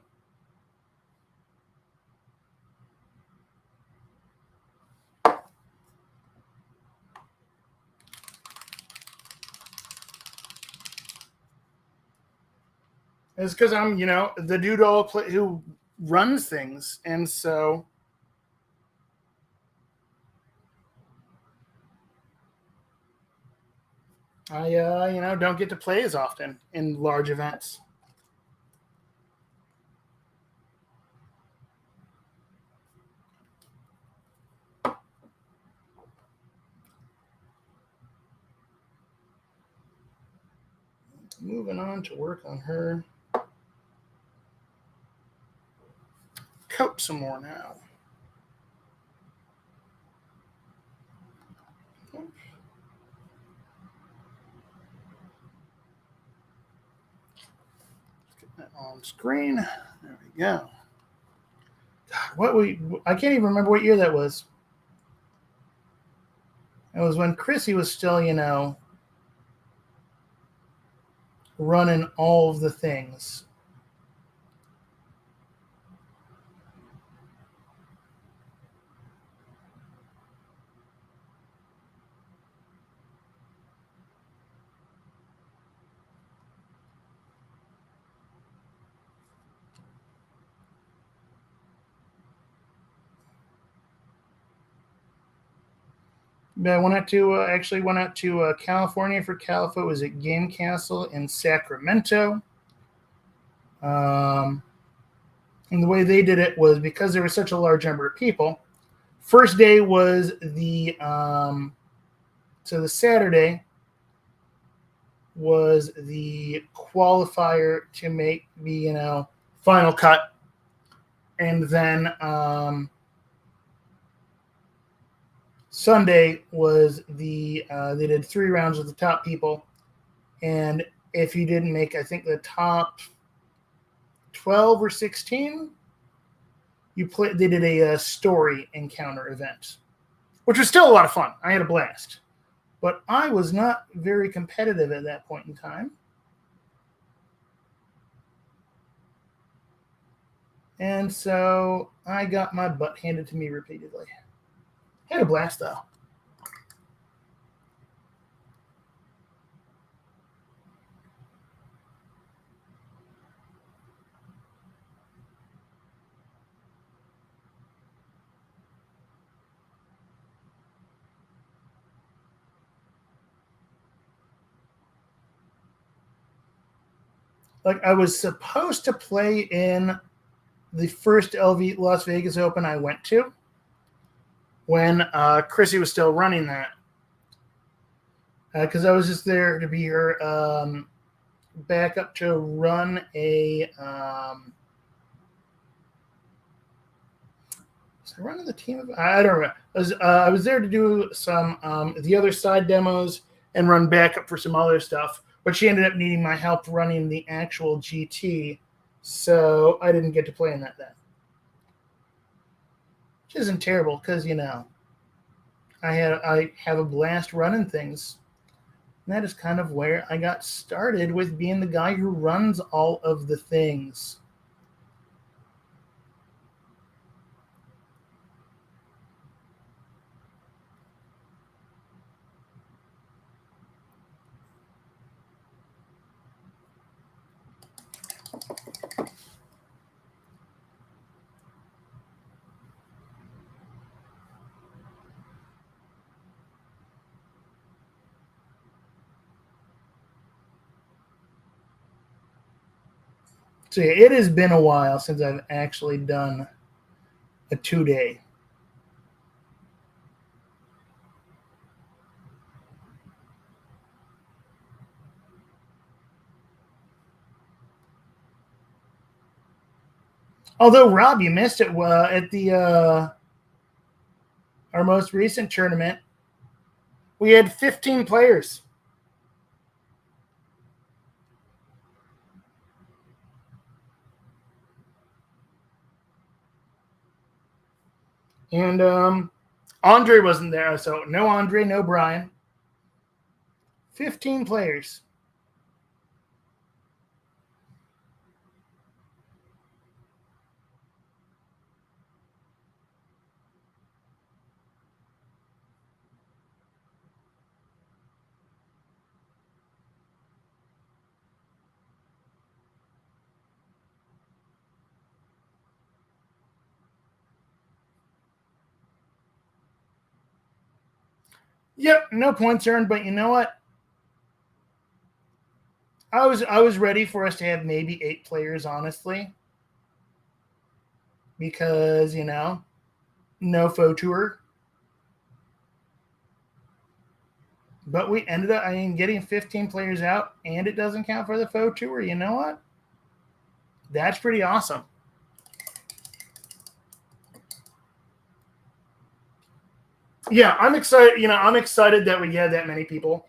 [SPEAKER 1] It's because I'm, the dude who runs things, and so I, don't get to play as often in large events. Moving on to work on her coat some more now. On screen. There we go. God, I can't even remember what year that was. It was when Chrissy was still, you know, running all of the things. I went out to actually went out to California for Califo. It was at Game Castle in Sacramento. And the way they did it was because there was such a large number of people. First day was the so the Saturday was the qualifier to make the, you know, final cut, and then Sunday was the they did 3 rounds with the top people, and if you didn't make, I think, the top 12 or 16, you play. They did a story encounter event, which was still a lot of fun. I had a blast, but I was not very competitive at that point in time, and so I got my butt handed to me repeatedly. Had a blast though. Like, I was supposed to play in the first LV Las Vegas Open I went to when Chrissy was still running that, because I was just there to be her backup to run a. Was I running the team? I don't remember. I was there to do some the other side demos and run backup for some other stuff, but she ended up needing my help running the actual GT, so I didn't get to play in that then. Which isn't terrible because, you know, I have a blast running things. And that is kind of where I got started, with being the guy who runs all of the things. So yeah, it has been a while since I've actually done a 2-day. Although, Rob, you missed it at the our most recent tournament. We had 15 players. And Andre wasn't there, so no Andre, no Brian. 15 players. Yep, no points earned, but you know what? I was ready for us to have maybe 8 players, honestly, because, you know, no faux tour. But we ended up, I mean, getting 15 players out, and it doesn't count for the faux tour. You know what? That's pretty awesome. Yeah, I'm excited. You know, I'm excited that we had that many people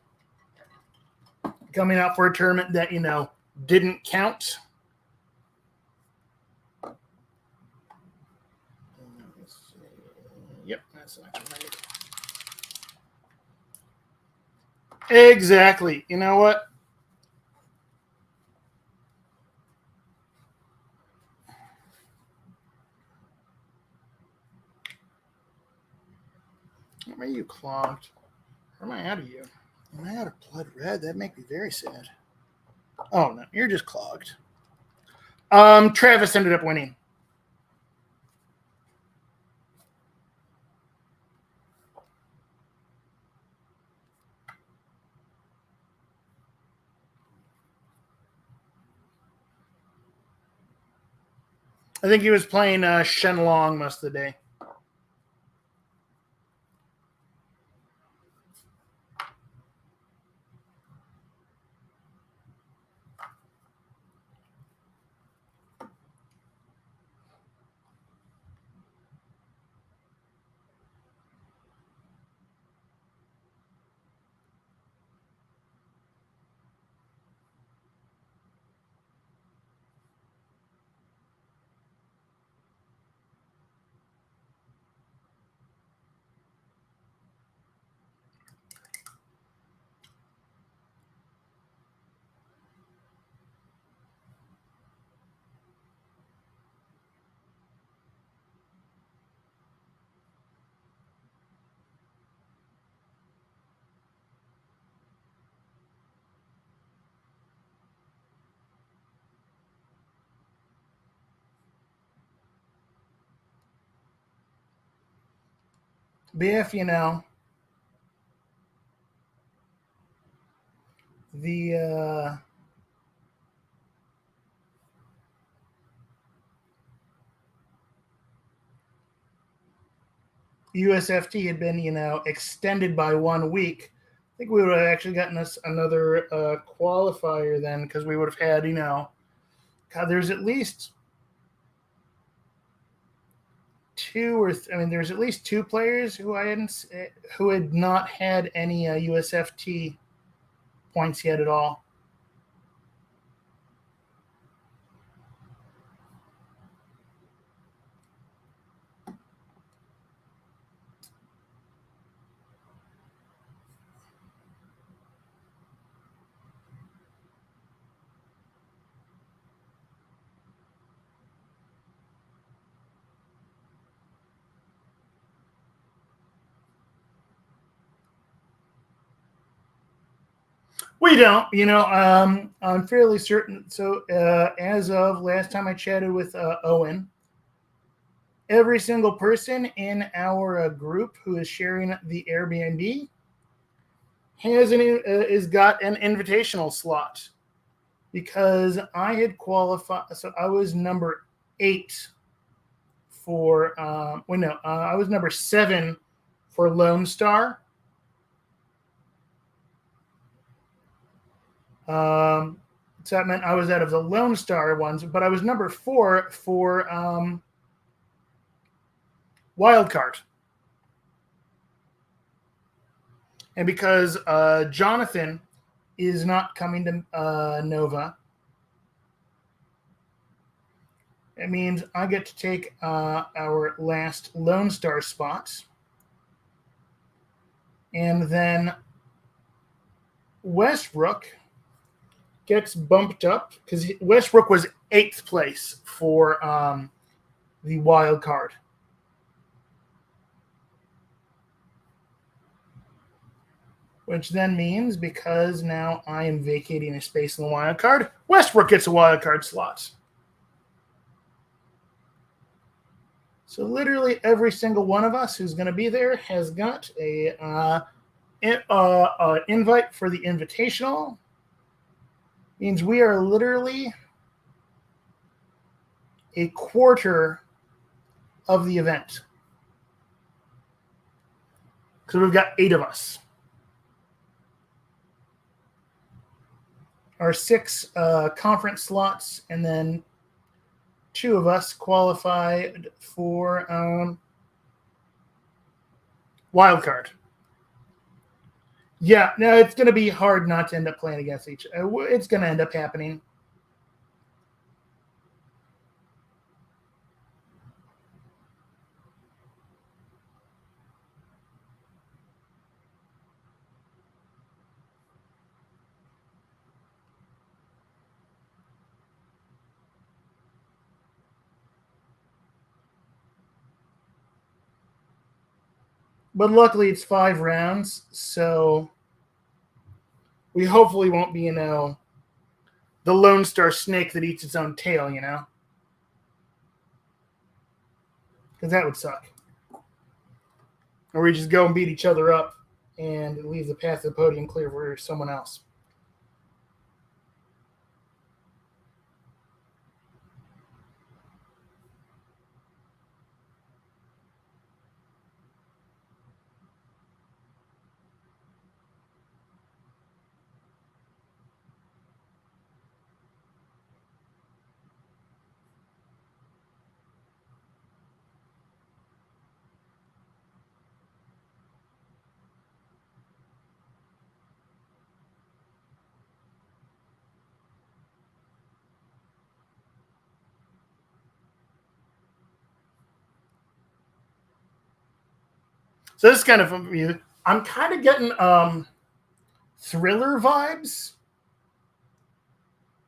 [SPEAKER 1] coming out for a tournament that, you know, didn't count. Yep, that's the next one. Exactly. You know what? Why are you clogged? Or am I out of you? Am I out of blood red? That makes me very sad. Oh no, you're just clogged. Travis ended up winning. I think he was playing Shenlong most of the day. BF, you know, the USFT had been, extended by 1 week, I think we would have actually gotten us another qualifier then, because we would have had, God, there's at least there's at least 2 players who who had not had any USFT points yet at all. We don't, I'm fairly certain. So, as of last time I chatted with Owen, every single person in our group who is sharing the Airbnb has got an invitational slot, because I had qualified. So I was number 8 for. I was number 7 for Lone Star. So that meant I was out of the Lone Star ones, but I was number 4 for Wild Card. And because Jonathan is not coming to Nova, it means I get to take our last Lone Star spots. And then Westbrook gets bumped up, because Westbrook was 8th place for the wild card. Which then means, because now I am vacating a space in the wild card, Westbrook gets a wild card slot. So literally every single one of us who's going to be there has got a invite for the invitational. Means we are literally a quarter of the event, because we've got 8 of us. Our 6 conference slots, and then 2 of us qualified for wild card. Yeah, no, it's going to be hard not to end up playing against each. It's going to end up happening. But luckily it's 5 rounds, so we hopefully won't be, the Lone Star snake that eats its own tail, Because that would suck. Or we just go and beat each other up and leave the path to the podium clear for someone else. So this is kind of fun. I'm kind of getting thriller vibes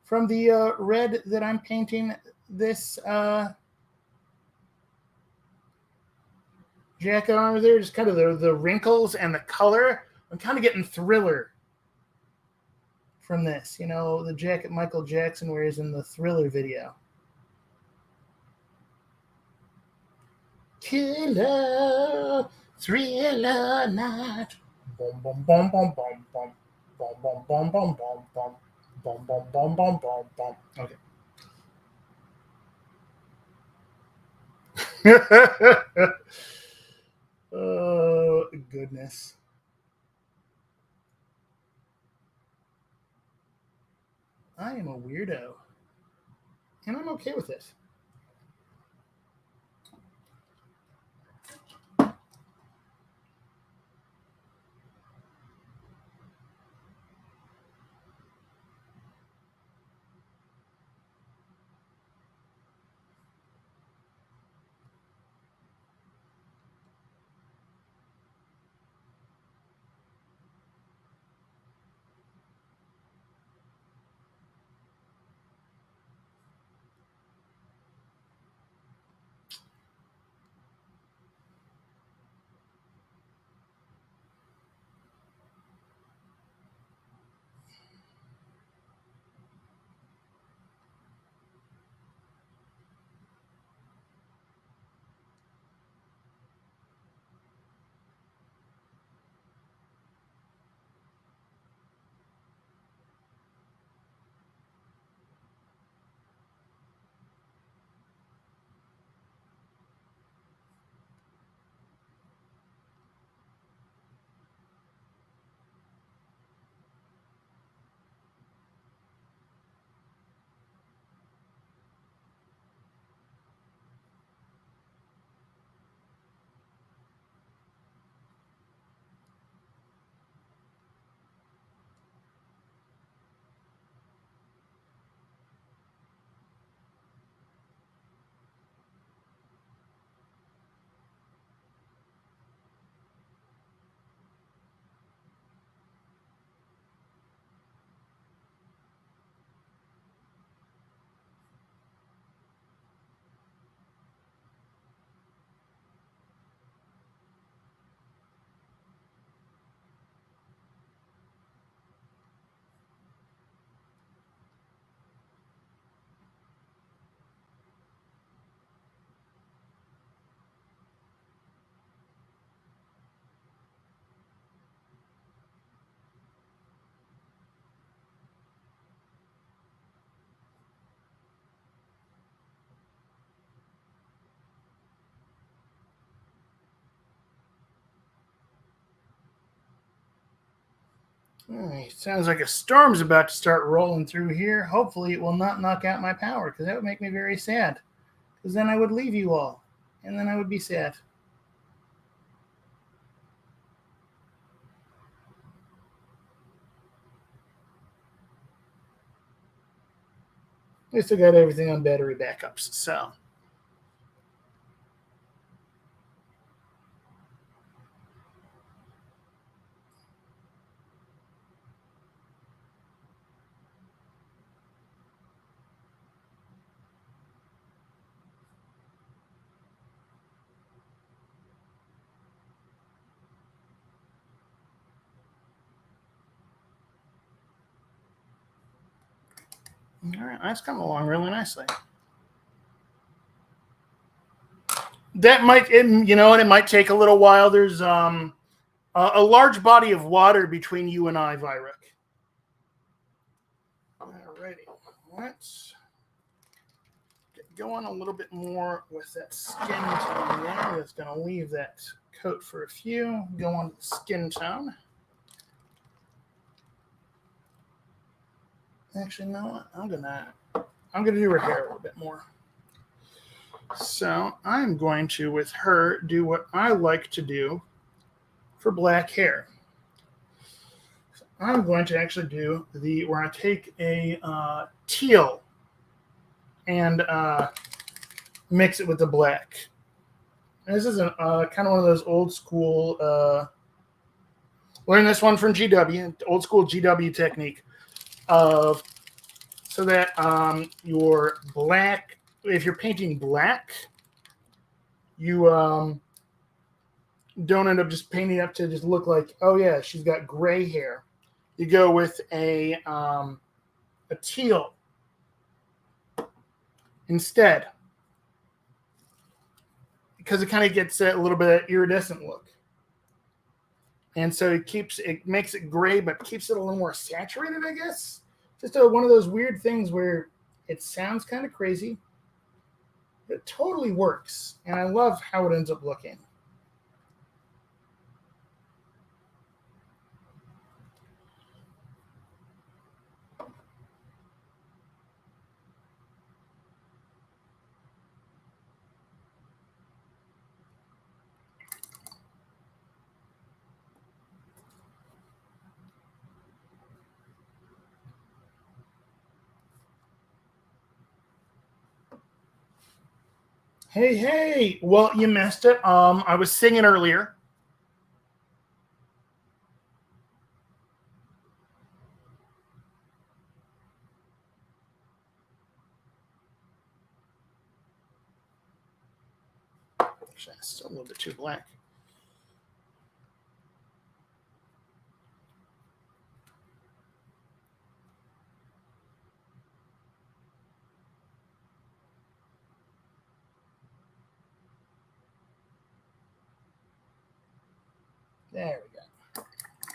[SPEAKER 1] from the red that I'm painting this jacket on there. Just kind of the wrinkles and the color. I'm kind of getting thriller from this. The jacket Michael Jackson wears in the Thriller video. Killer, thriller night. Boom, boom, boom, boom, boom, boom. Boom, boom, boom, boom, boom, boom. Boom, boom, boom, boom, boom, boom. Okay. Oh, goodness. I am a weirdo. And I'm okay with this. All right, sounds like a storm's about to start rolling through here. Hopefully it will not knock out my power, because that would make me very sad. Because then I would leave you all, and then I would be sad. I still got everything on battery backups, so. All right, that's coming along really nicely. That might, you know, and it might take a little while. There's a large body of water between you and I, Vyrek. Alrighty, let's get going a little bit more with that skin tone there. That's going to leave that coat for a few. Go on to the skin tone. Actually, no, I'm gonna do her hair a little bit more. So I'm going to, with her, do what I like to do for black hair. So I'm going to actually do where I take a teal and mix it with the black. And this is kind of one of those old school, learned this one from GW, old school GW technique of, so that your black, if you're painting black, you don't end up just painting up to just look like, oh yeah, she's got gray hair. You go with a teal instead, because it kind of gets a little bit of iridescent look, and so it makes it gray, but keeps it a little more saturated, I guess. Just one of those weird things where it sounds kind of crazy, but it totally works, and I love how it ends up looking. Hey. Well, you missed it. I was singing earlier. Actually, that's still a little bit too black. There we go.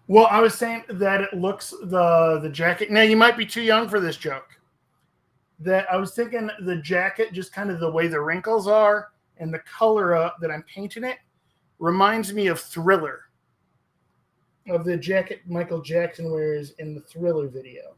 [SPEAKER 1] Well, I was saying that it looks, the jacket. Now, you might be too young for this joke. That I was thinking the jacket, just kind of the way the wrinkles are and the color that I'm painting it, reminds me of Thriller, of the jacket Michael Jackson wears in the Thriller video.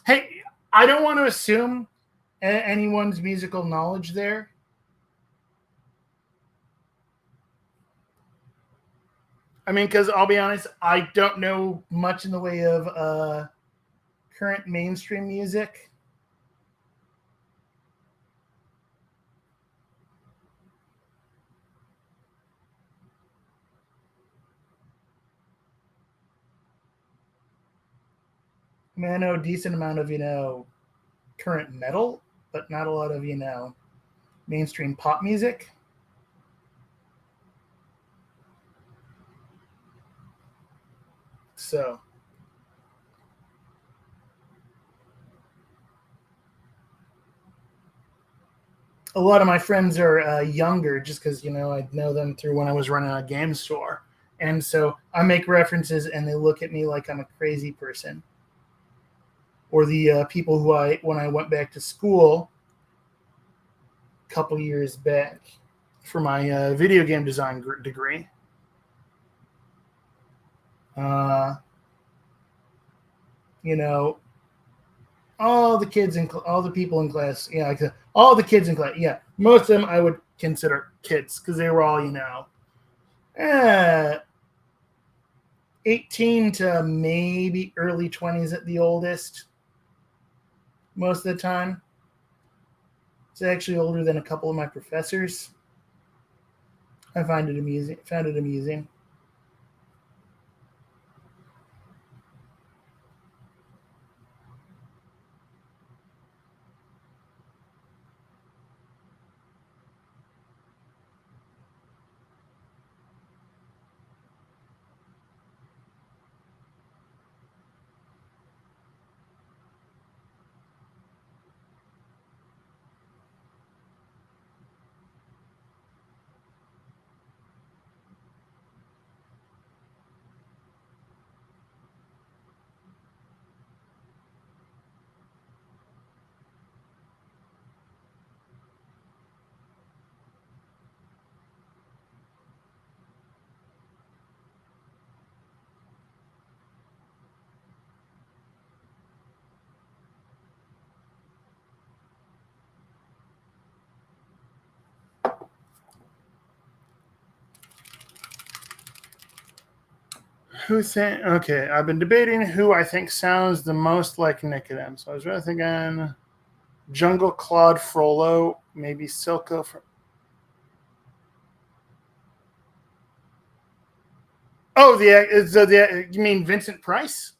[SPEAKER 1] Hey, I don't want to assume anyone's musical knowledge there. I mean, because I'll be honest, I don't know much in the way of current mainstream music. I mean, I know a decent amount of, current metal, but not a lot of, mainstream pop music. So a lot of my friends are younger just because, I know them through when I was running a game store. And so I make references and they look at me like I'm a crazy person. Or the people who when I went back to school a couple years back for my video game design degree. You know, all the kids in all the people in class, yeah, like all the kids in class, yeah, most of them I would consider kids because they were all, 18 to maybe early 20s at the oldest most of the time. It's actually older than a couple of my professors. I find it amusing. Found it amusing. Who think? Okay, I've been debating who I think sounds the most like Nicodem. So I was really thinking Jungle Claude Frollo, maybe Silco. Oh, you mean Vincent Price?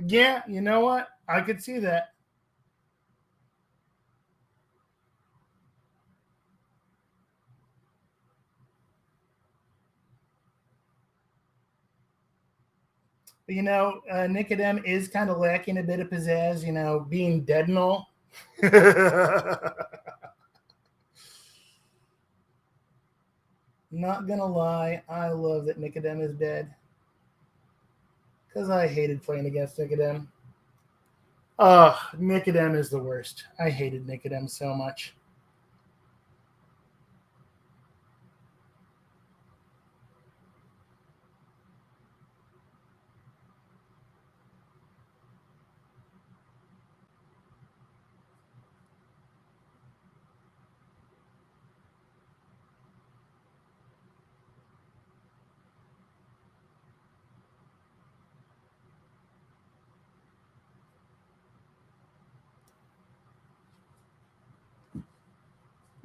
[SPEAKER 1] Yeah, you know what? I could see that. Nicodem is kind of lacking a bit of pizzazz, being dead and all. Not gonna lie, I love that Nicodem is dead. Because I hated playing against Nicodem. Ugh, Nicodem is the worst. I hated Nicodem so much.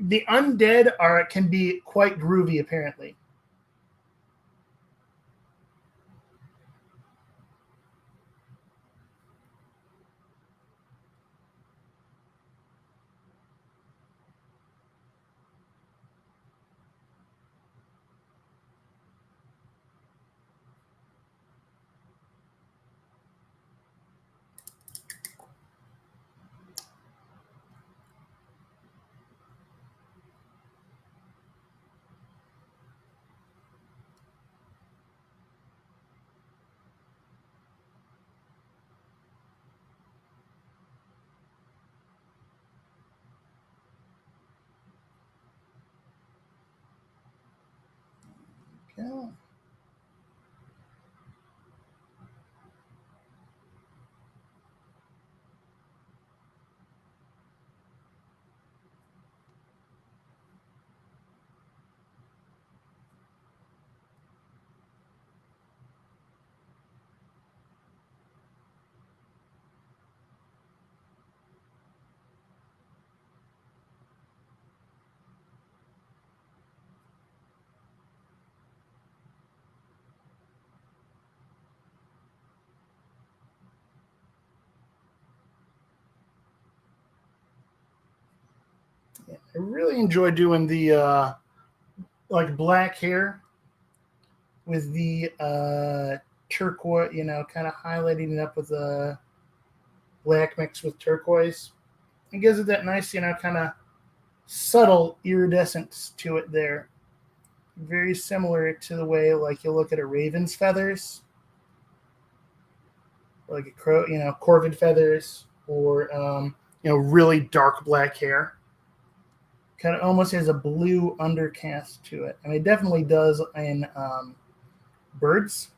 [SPEAKER 1] The undead can be quite groovy, apparently. Yeah. I really enjoy doing the like black hair with the turquoise, kind of highlighting it up with a black mixed with turquoise. It gives it that nice, kind of subtle iridescence to it there. Very similar to the way, like, you look at a raven's feathers, like a crow, corvid feathers, or really dark black hair. Kind of almost has a blue undercast to it. I mean, it definitely does in birds.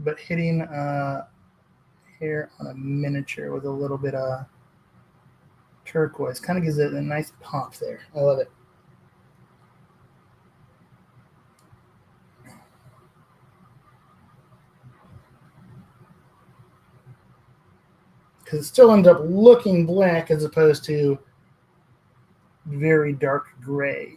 [SPEAKER 1] But hitting hair on a miniature with a little bit of turquoise kind of gives it a nice pop there. I love it. Because it still ends up looking black as opposed to very dark gray.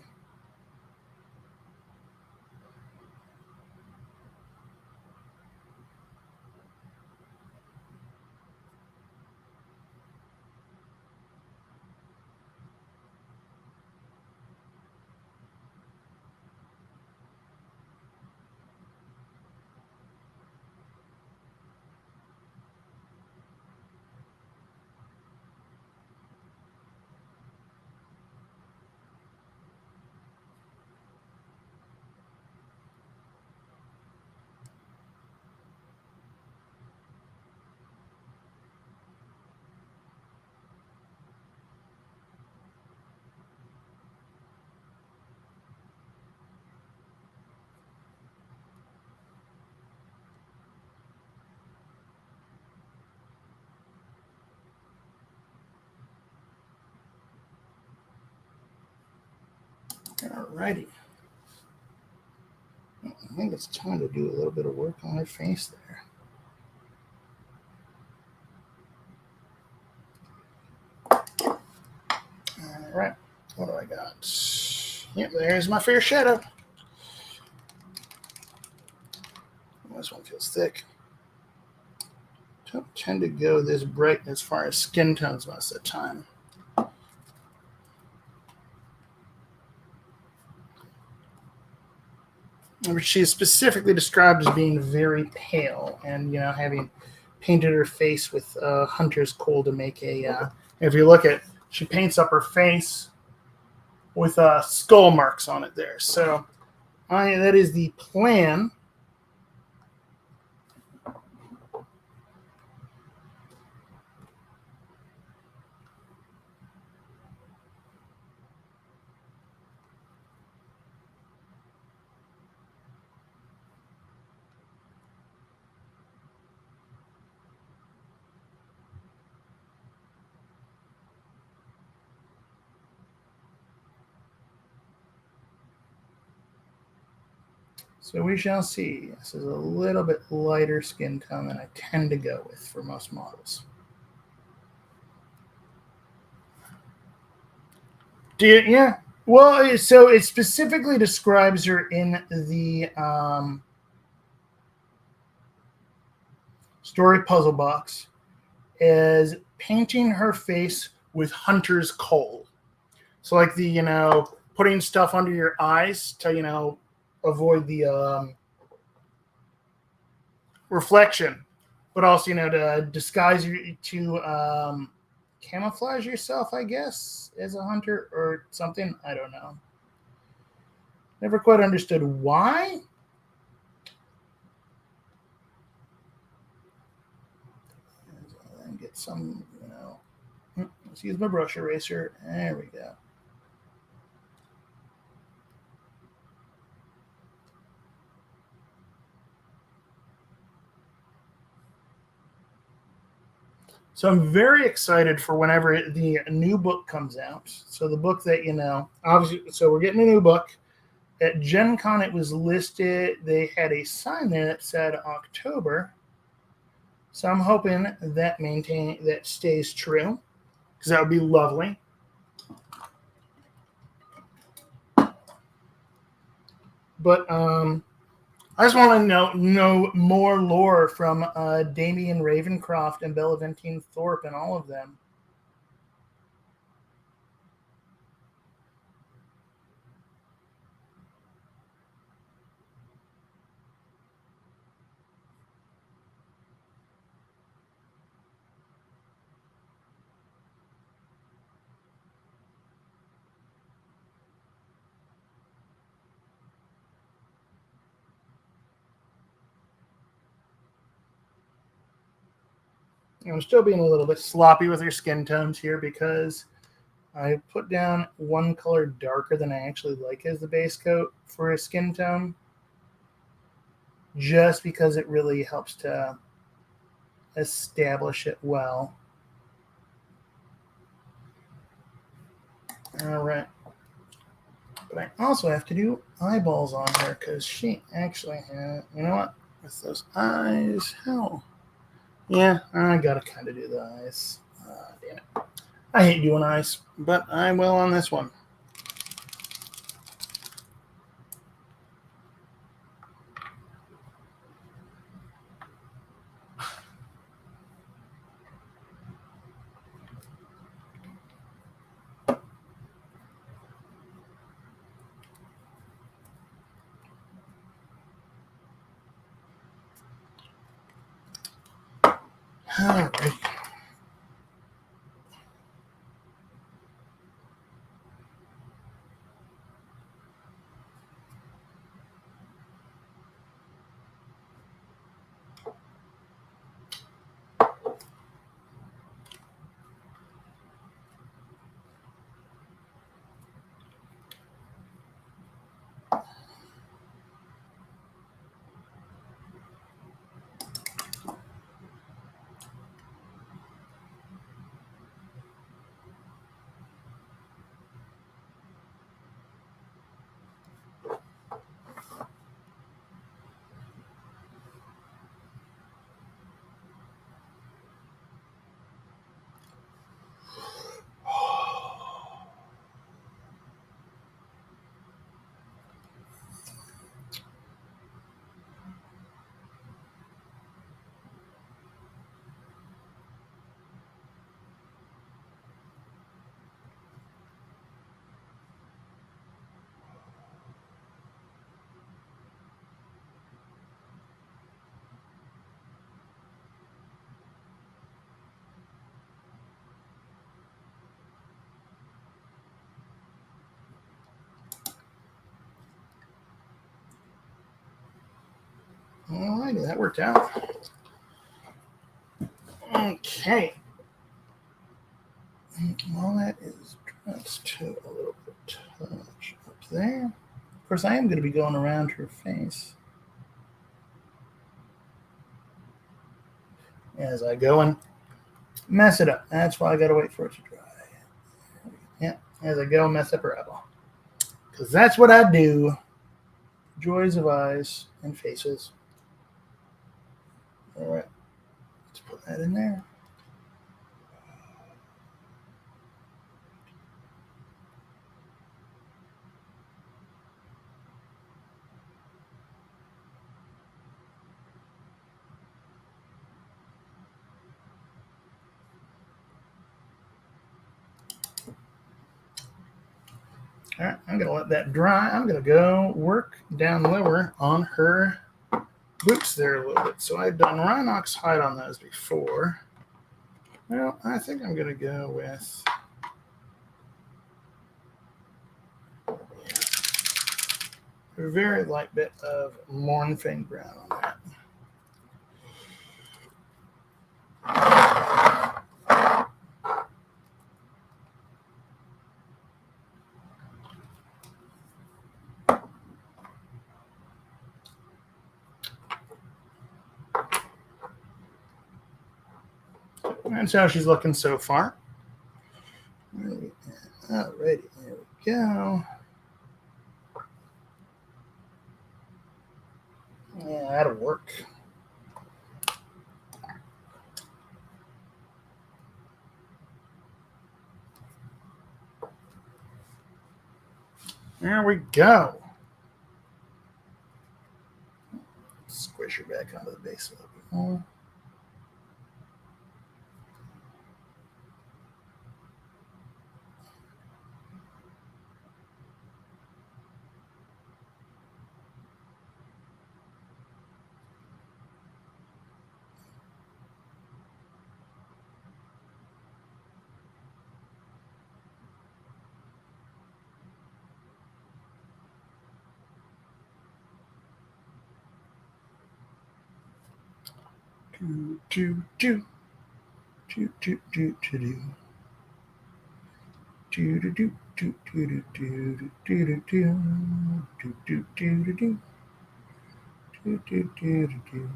[SPEAKER 1] Alrighty. I think it's time to do a little bit of work on her face there. Alright, what do I got? Yep, there's my fair shadow. This one feels thick. Don't tend to go this bright as far as skin tones most of the time. She is specifically described as being very pale and, having painted her face with hunter's kohl to make a, if you look at, she paints up her face with skull marks on it there. So that is the plan. So we shall see. This is a little bit lighter skin tone than I tend to go with for most models. Yeah. Well, so it specifically describes her in the story puzzle box as painting her face with hunter's kohl. So like the, putting stuff under your eyes to, avoid the reflection, but also, to disguise you, to camouflage yourself, I guess, as a hunter or something. I don't know. Never quite understood why. And get some, let's use my brush eraser. There we go. So I'm very excited for whenever the new book comes out. So the book that, obviously, so we're getting a new book. At Gen Con, it was listed, they had a sign there that said October. So I'm hoping that stays true, because that would be lovely. But I just want to know more lore from Damien Ravencroft and Bellaventine Thorpe and all of them. I'm still being a little bit sloppy with your skin tones here because I put down one color darker than I actually like as the base coat for a skin tone, just because it really helps to establish it well. All right. But I also have to do eyeballs on her because she actually had, you know what, with those eyes, hell. Yeah, I gotta kind of do the eyes. Damn it. I hate doing eyes, but I will on this one. All right. Alrighty, that worked out. Okay. Well, that is dressed to a little bit touch up there. Of course, I am going to be going around her face as I go and mess it up. That's why I got to wait for it to dry. Yeah, as I go, mess up her eyeball. Because that's what I do. Joys of eyes and faces. All right, let's put that in there. All right, I'm going to let that dry. I'm going to go work down lower on her boots there a little bit. So I've done Rhinox hide on those before. Well, I think I'm going to go with a very light bit of Mornfang brown on that. That's how she's looking so far. Alrighty, there we go. Yeah, that'll work. There we go. Squish her back onto the base a little bit more. Do do do do do do do. Do do do do do do do do do do do do do do do do do.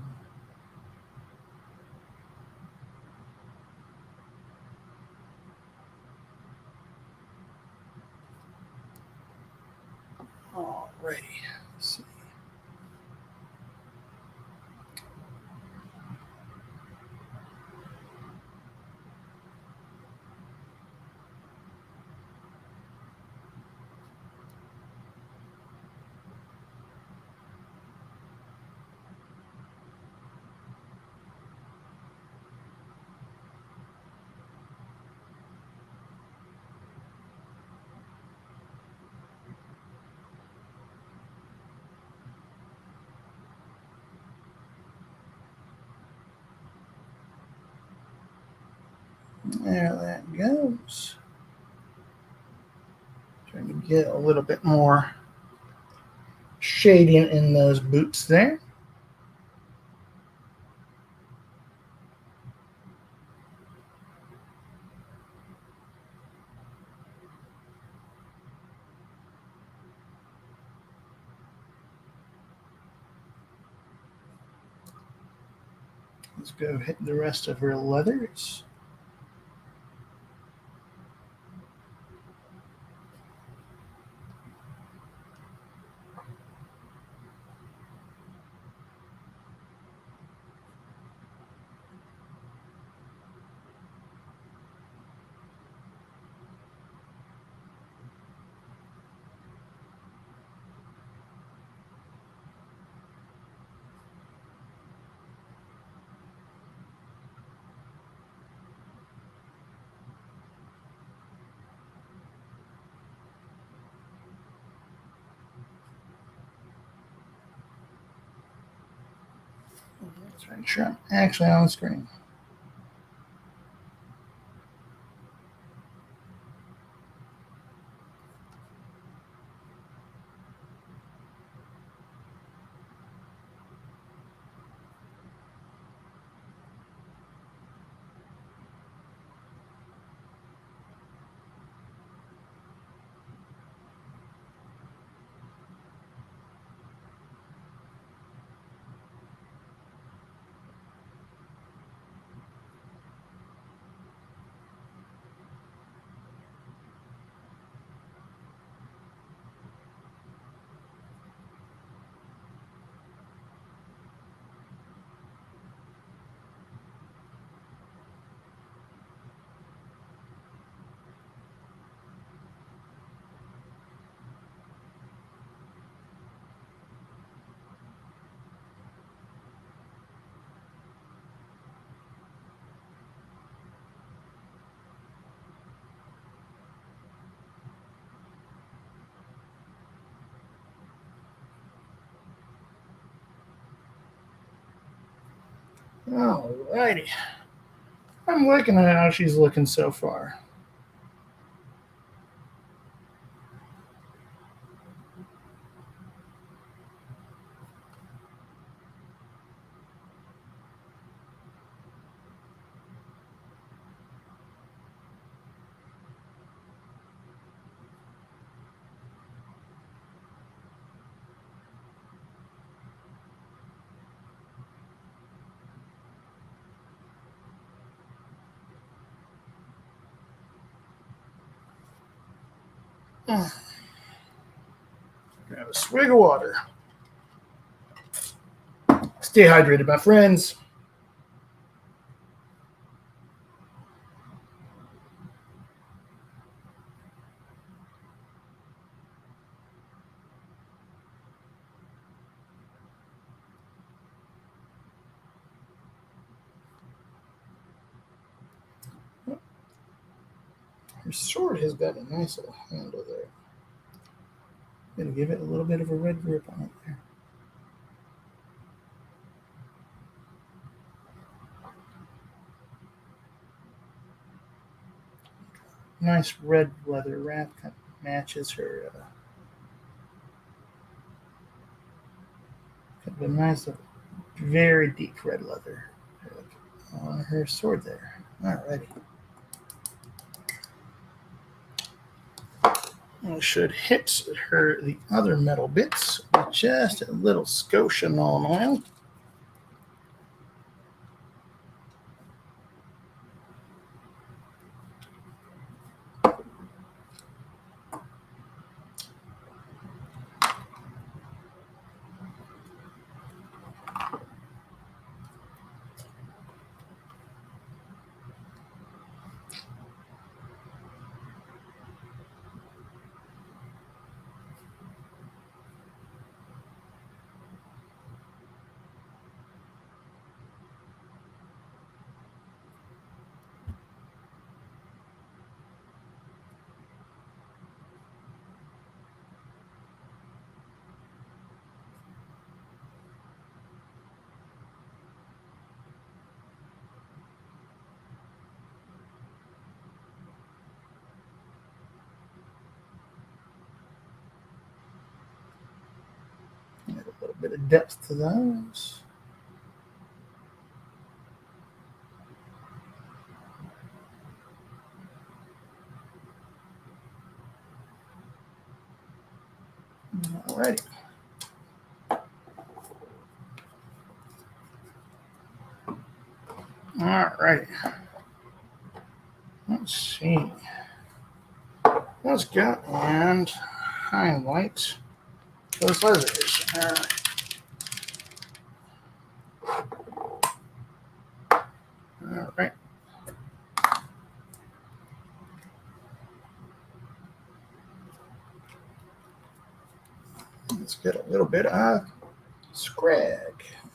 [SPEAKER 1] Alrighty. Let's see. There that goes. Trying to get a little bit more shading in those boots there. Let's go hit the rest of her leathers. Let's make sure I'm actually on the screen. Alrighty. I'm looking at how she's looking so far. Grab a swig of water. Stay hydrated, my friends. Her sword has got a nice little handle there. I'm going to give it a little bit of a red grip on it there. Nice red leather wrap, kind of matches her. Kind of a nice, very deep red leather on her sword there. Alrighty. I should hit the other metal bits with just a little Scotia Null oil. Add a little bit of depth to those. Alrighty. Alrighty. Let's see. Let's go and highlight those leathers. Alright. Let's get a little bit of scrag.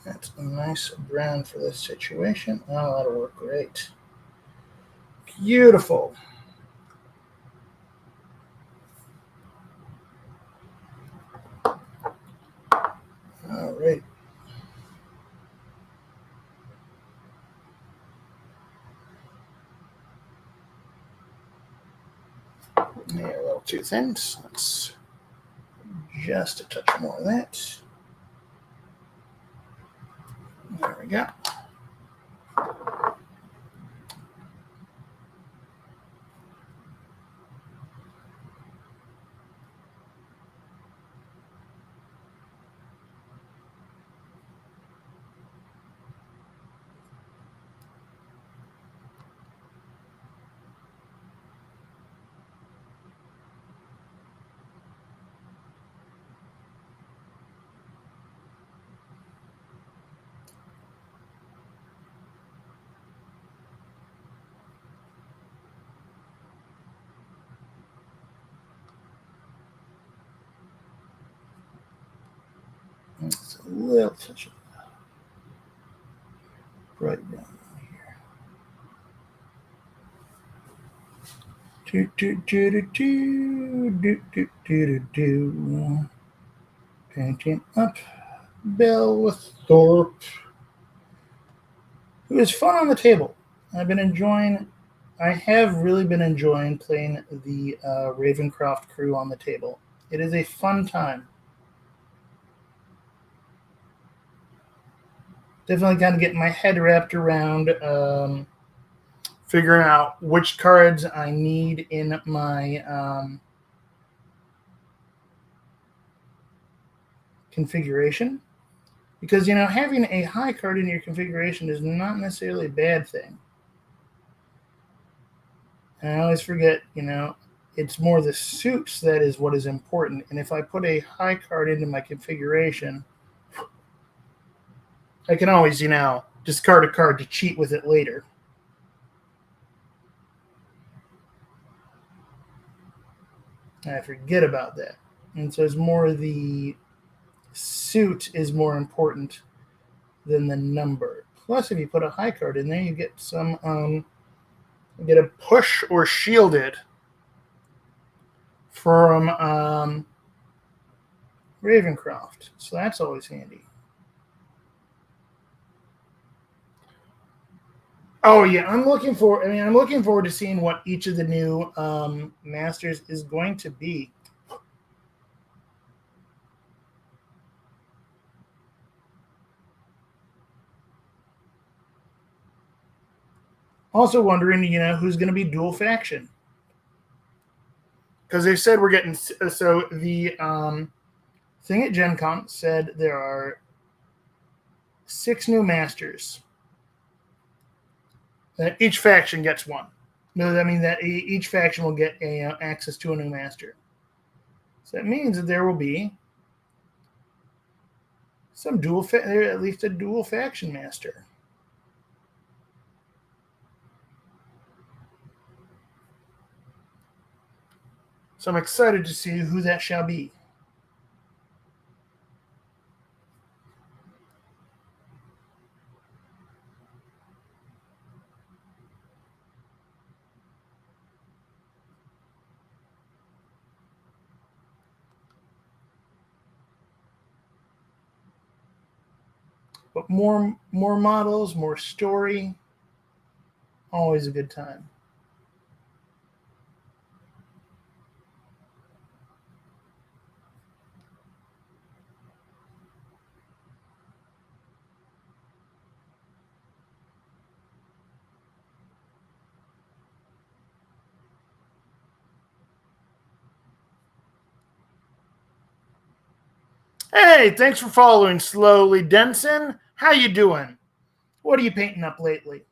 [SPEAKER 1] That's a nice brown for this situation. Oh, that'll work great. Beautiful. All right. Yeah, a little too thin. So let's just a touch more of that. There we go. It's a little touch of bright brown here. Do do do do do do do do do. Painting up Bellaventine Thorpe, who is fun on the table. I have really been enjoying playing the Ravencroft crew on the table. It is a fun time. Definitely kind of getting my head wrapped around figuring out which cards I need in my configuration. Because, having a high card in your configuration is not necessarily a bad thing. And I always forget, it's more the suits that is what is important. And if I put a high card into my configuration, I can always, discard a card to cheat with it later. And I forget about that. And so it's more the suit is more important than the number. Plus, if you put a high card in there, you get some, you get a push or shielded from Ravencroft, so that's always handy. Oh yeah, I'm looking forward to seeing what each of the new masters is going to be. Also wondering, who's going to be dual faction, because they said we're getting so the thing at Gen Con said there are 6 new masters. That each faction gets one. No, I mean that each faction will get access to a new master. So that means that there will be some at least a dual faction master. So I'm excited to see who that shall be. But more models, more story, always a good time. Hey, thanks for following Slowly Denson. How you doing? What are you painting up lately?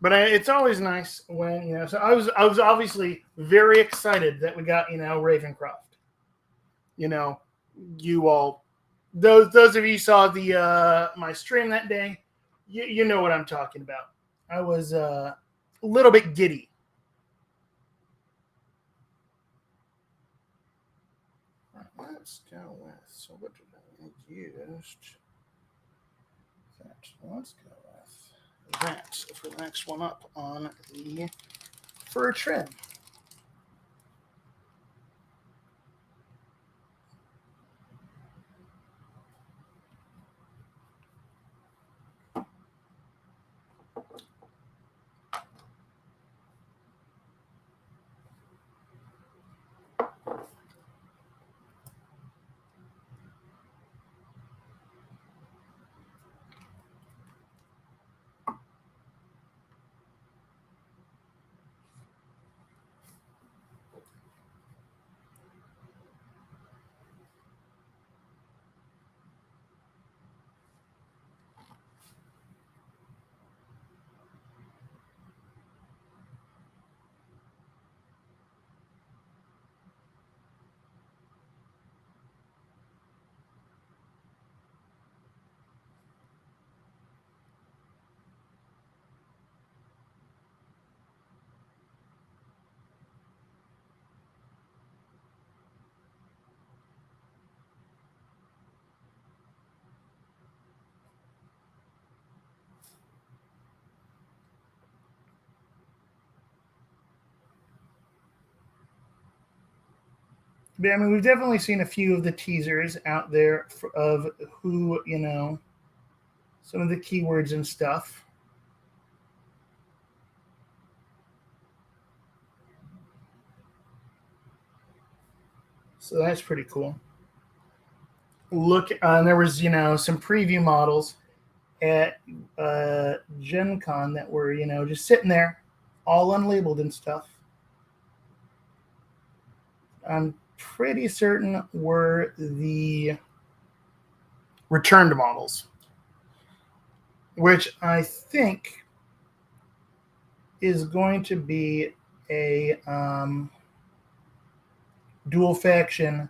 [SPEAKER 1] But it's always nice when So I was obviously very excited that we got Ravencroft. You all, those of you saw the my stream that day, you know what I'm talking about. I was a little bit giddy. Let's go with so what did I used that. Let's go with that for the next one up on the fur trim. But, I mean, we've definitely seen a few of the teasers out there of who, you know, some of the keywords and stuff. So that's pretty cool. Look, there was, you know, some preview models at Gen Con that were, you know, just sitting there, all unlabeled and stuff. I'm pretty certain were the returned models, which I think is going to be a dual faction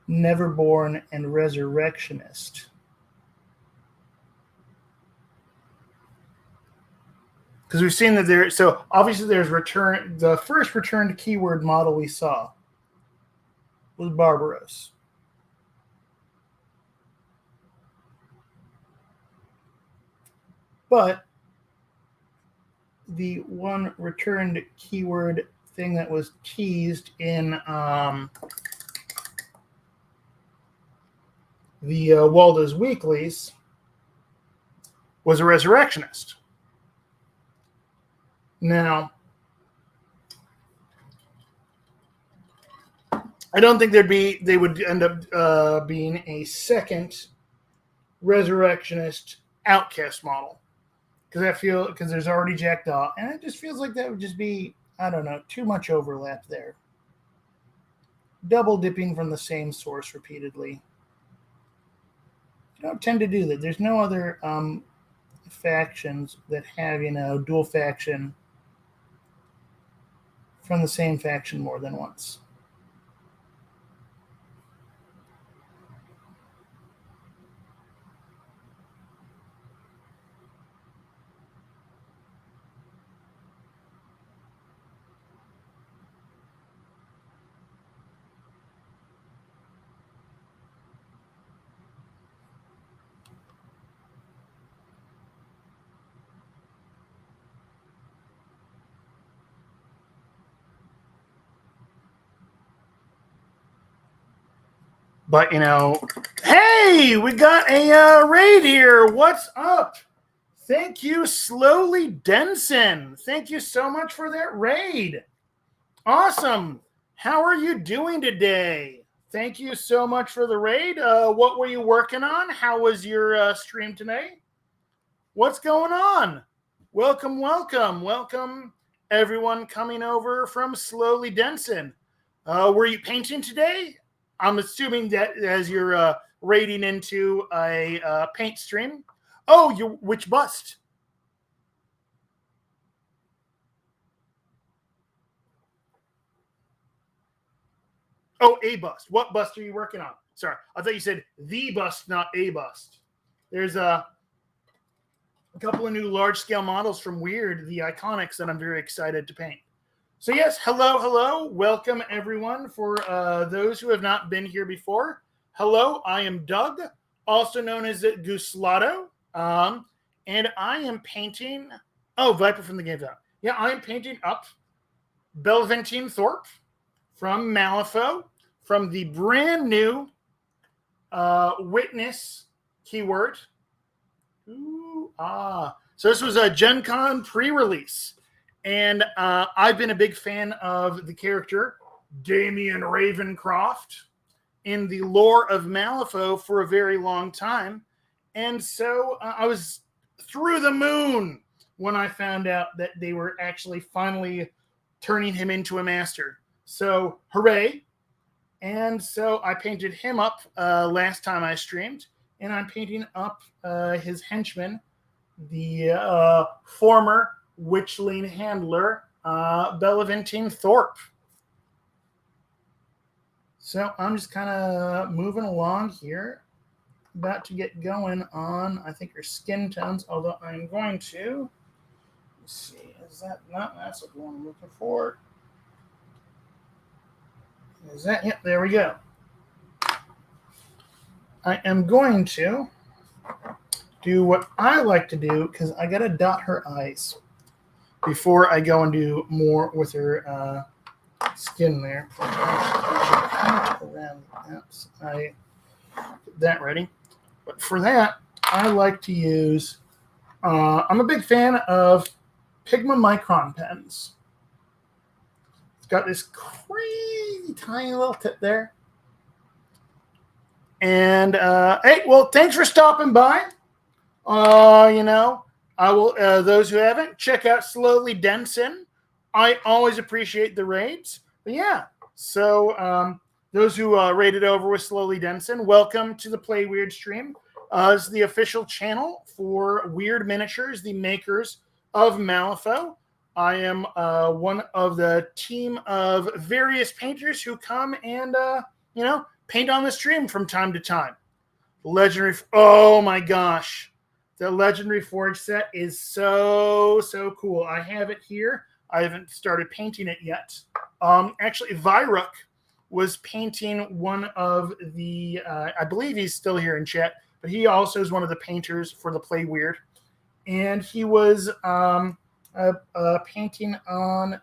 [SPEAKER 1] Neverborn and Resurrectionist. Because we've seen that there, so obviously there's return. The first returned keyword model we saw was Barbaros. But the one returned keyword thing that was teased in the Waldo's Weeklies was a Resurrectionist. Now, I don't think they would end up being a second Resurrectionist Outcast model, because there's already Jackdaw, and it just feels like that would just be, I don't know, too much overlap there. Double dipping from the same source repeatedly. You don't tend to do that. There's no other factions that have, you know, dual faction from the same faction more than once. But, you know, hey, we got a raid here. What's up? Thank you, Slowly Denson. Thank you so much for that raid. Awesome. How are you doing today? Thank you so much for the raid. What were you working on? How was your stream today? What's going on? Welcome, welcome, welcome, everyone coming over from Slowly Denson. Were you painting today? I'm assuming that as you're raiding into a paint stream. Oh, which bust? Oh, a bust. What bust are you working on? Sorry, I thought you said the bust, not a bust. There's a couple of new large-scale models from Weird, the Iconics, that I'm very excited to paint. So yes, hello. Welcome, everyone. For those who have not been here before, hello, I am Doug, also known as Guslado, and I am painting... Oh, Viper from the Game Zone. Yeah, I am painting up Bellaventine Thorpe from Malifaux, from the brand new Witness keyword. So this was a Gen Con pre-release. And I've been a big fan of the character Damien Ravencroft in the lore of Malifaux for a very long time. And so I was through the moon when I found out that they were actually finally turning him into a master. So hooray. And so I painted him up last time I streamed. And I'm painting up his henchman, the former Witchling handler, Bellaventine Thorpe. So I'm just kind of moving along here, about to get going on, I think, your skin tones, although I'm going to, let's see, is that not, that's what I'm looking for. Is that, yep, there we go. I am going to do what I like to do, because I got to dot her eyes before I go and do more with her skin there. around. Oops, I get that ready. But for that, I like to use. I'm a big fan of Pigma Micron pens. It's got this crazy tiny little tip there. And hey, well, thanks for stopping by. You know, I will. Those who haven't, check out Slowly Denson. I always appreciate the raids. But yeah, so those who raided over with Slowly Denson, welcome to the Play Weird stream. It's the official channel for Weird Miniatures, the makers of Malifaux. I am one of the team of various painters who come and you know, paint on the stream from time to time. Legendary. Oh my gosh. The Legendary Forge set is so cool. I have it here. I haven't started painting it yet. Actually, Viruk was painting one of the, I believe he's still here in chat, but he also is one of the painters for the Play Weird. And he was painting on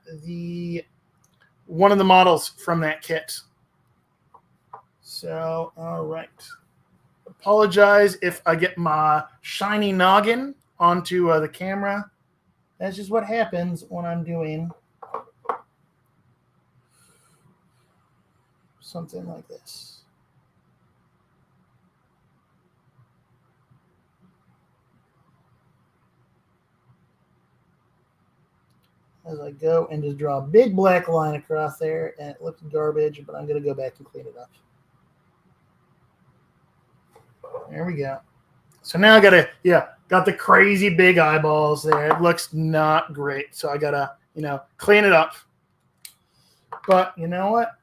[SPEAKER 1] one of the models from that kit. So, all right. Apologize if I get my shiny noggin onto the camera. That's just what happens when I'm doing something like this. As I go and just draw a big black line across there, and it looks garbage, but I'm going to go back and clean it up. There we go. So now I got the crazy big eyeballs there. It looks not great. So I got to, you know, clean it up. But you know what?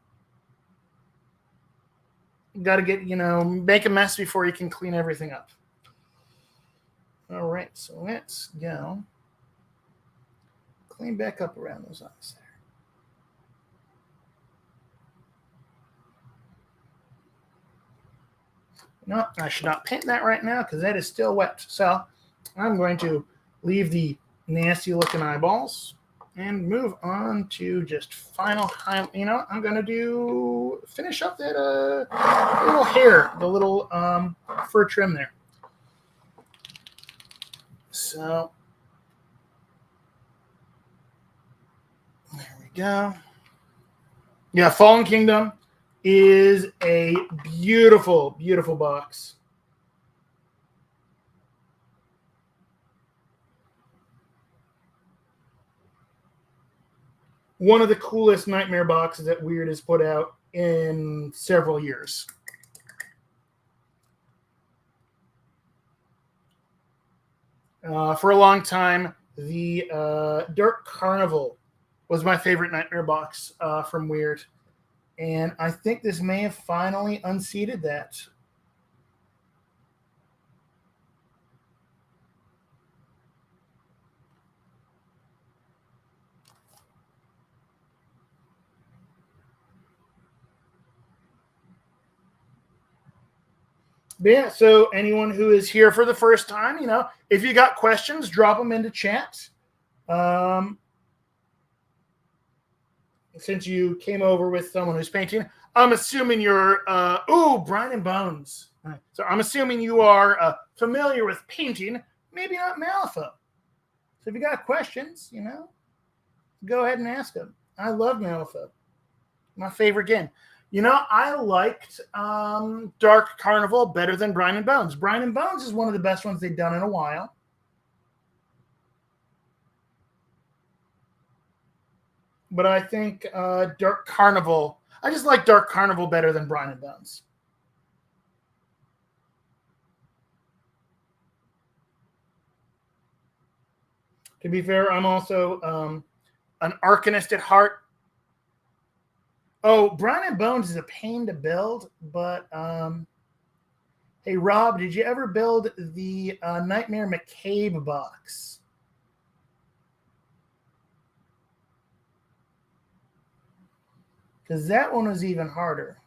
[SPEAKER 1] You got to get, you know, make a mess before you can clean everything up. All right. So let's go. Clean back up around those eyes there. No, I should not paint that right now because that is still wet. So I'm going to leave the nasty looking eyeballs and move on to just final time. You know, I'm going to finish up that little hair, the little fur trim there. So there we go. Yeah, Fallen Kingdom is a beautiful, beautiful box. One of the coolest Nightmare boxes that Weird has put out in several years. For a long time, the Dark Carnival was my favorite Nightmare box from Weird. And I think this may have finally unseated that. But yeah, so anyone who is here for the first time, you know, if you got questions, drop them into chat. Since you came over with someone who's painting, I'm assuming you're, Brian and Bones. So I'm assuming you are familiar with painting, maybe not Malifaux. So if you got questions, you know, go ahead and ask them. I love Malifaux. My favorite game. You know, I liked Dark Carnival better than Brian and Bones. Brian and Bones is one of the best ones they've done in a while. But I think Dark Carnival, I just like Dark Carnival better than Brian and Bones. To be fair, I'm also an Arcanist at heart. Oh, Brian and Bones is a pain to build, but hey, Rob, did you ever build the Nightmare McCabe box? Because that one was even harder.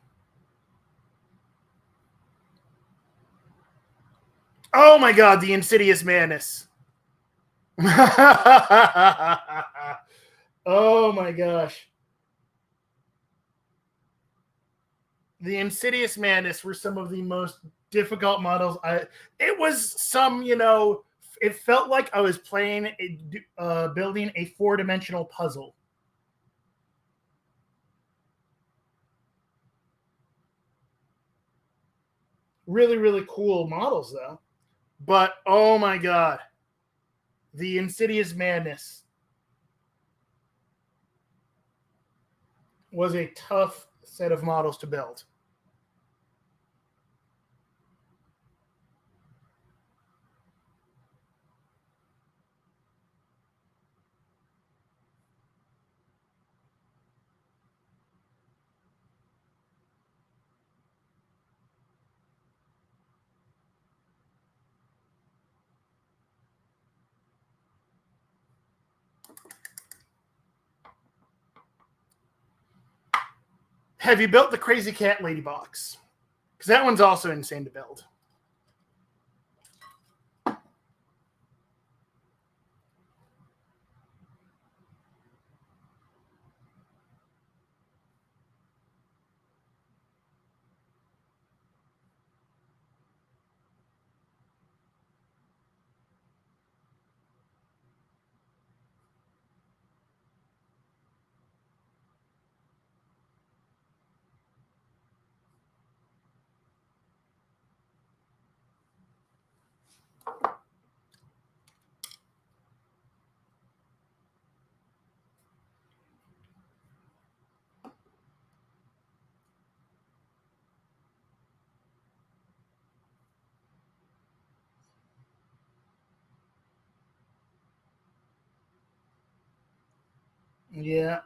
[SPEAKER 1] Oh my God, the Insidious Madness. Oh my gosh. The Insidious Madness were some of the most difficult models. It was some, it felt like I was building a 4-dimensional puzzle. Really, really cool models, though. But, oh my god. The Insidious Madness was a tough set of models to build. Have you built the Crazy Cat Lady box? Because that one's also insane to build. Yeah.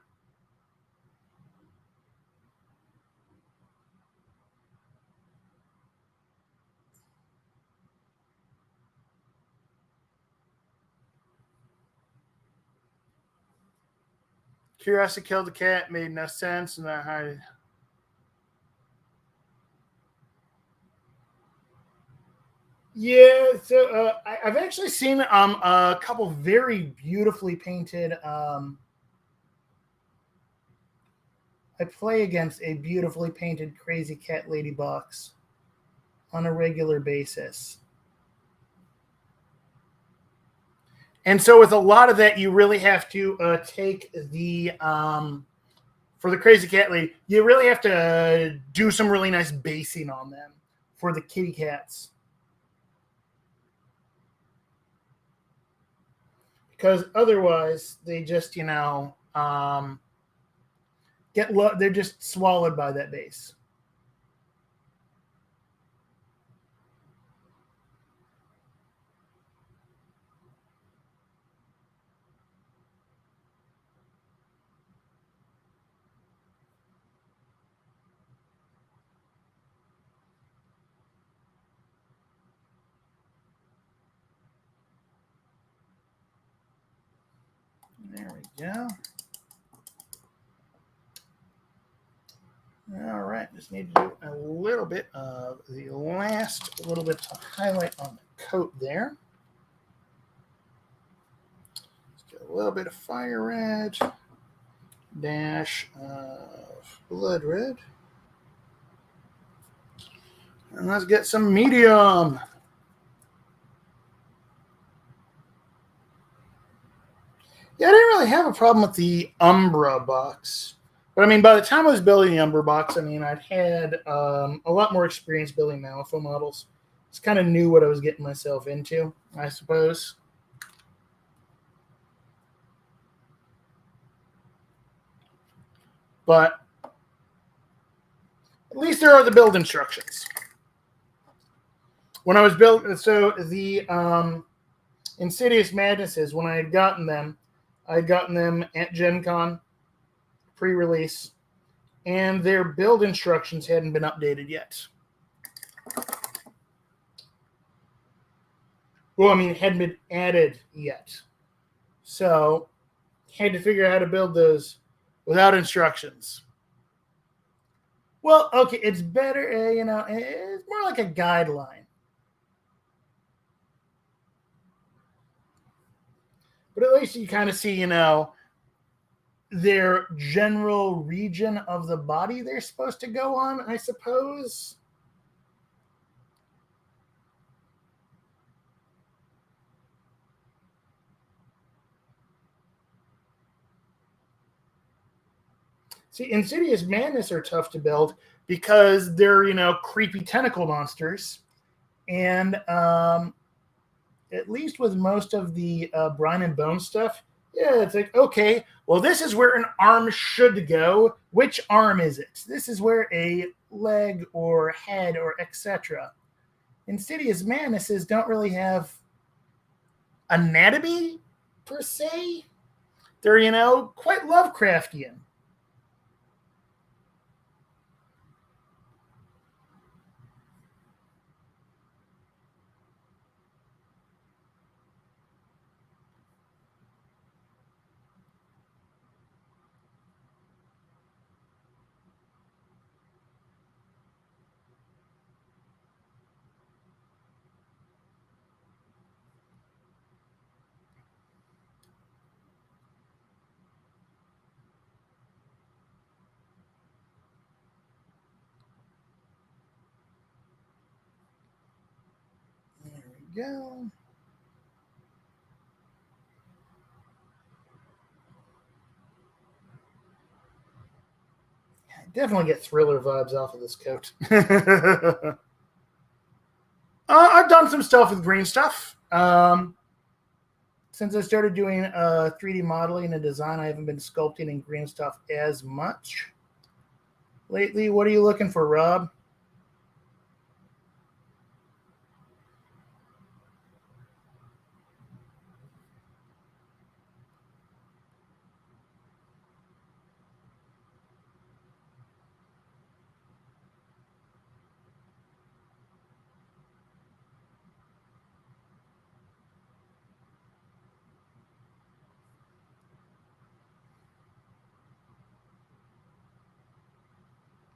[SPEAKER 1] Curiosity killed the cat, made no sense, and I. Yeah, so I've actually seen a couple very beautifully painted. I play against a beautifully painted Crazy Cat Lady box on a regular basis. And so with a lot of that, you really have to take the for the Crazy Cat Lady, you really have to do some really nice basing on them for the kitty cats. Because otherwise, they just, they're just swallowed by that base. There we go. All right, just need to do a little bit of the last little bit to highlight on the coat there. Let's get a little bit of fire red, dash of blood red. And let's get some medium. Yeah, I didn't really have a problem with the Umbra box. But I mean, by the time I was building the Umbra box, I mean, I'd had a lot more experience building Malifaux models. Just kind of knew what I was getting myself into, I suppose. But at least there are the build instructions. When I was building, so the Insidious Madnesses, when I had gotten them at Gen Con pre-release, and their build instructions hadn't been updated yet. Well, I mean, it hadn't been added yet. So, had to figure out how to build those without instructions. Well, okay, it's better, it's more like a guideline. But at least you kind of see, their general region of the body they're supposed to go on, I suppose. See, Insidious Madness are tough to build because they're, creepy tentacle monsters. And at least with most of the Brine and Bone stuff, yeah, it's like, okay, well, this is where an arm should go. Which arm is it? This is where a leg or head or etc. Insidious Madnesses don't really have anatomy, per se. They're, quite Lovecraftian. There we go. I definitely get thriller vibes off of this coat. I've done some stuff with green stuff. Since I started doing 3D modeling and design, I haven't been sculpting in green stuff as much lately. What are you looking for, Rob?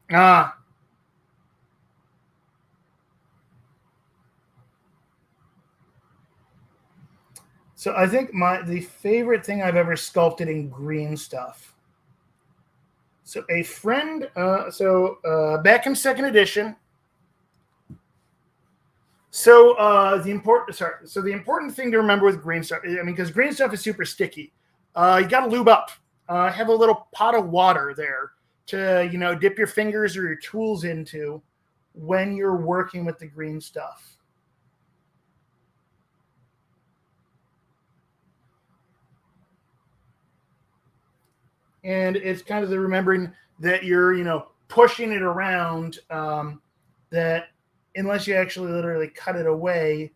[SPEAKER 1] Ah. So I think the favorite thing I've ever sculpted in green stuff. So a friend, back in second edition. So the important thing to remember with green stuff, because green stuff is super sticky. You got to lube up. Have a little pot of water there to dip your fingers or your tools into when you're working with the green stuff. And it's kind of the remembering that you're pushing it around, that unless you actually literally cut it away,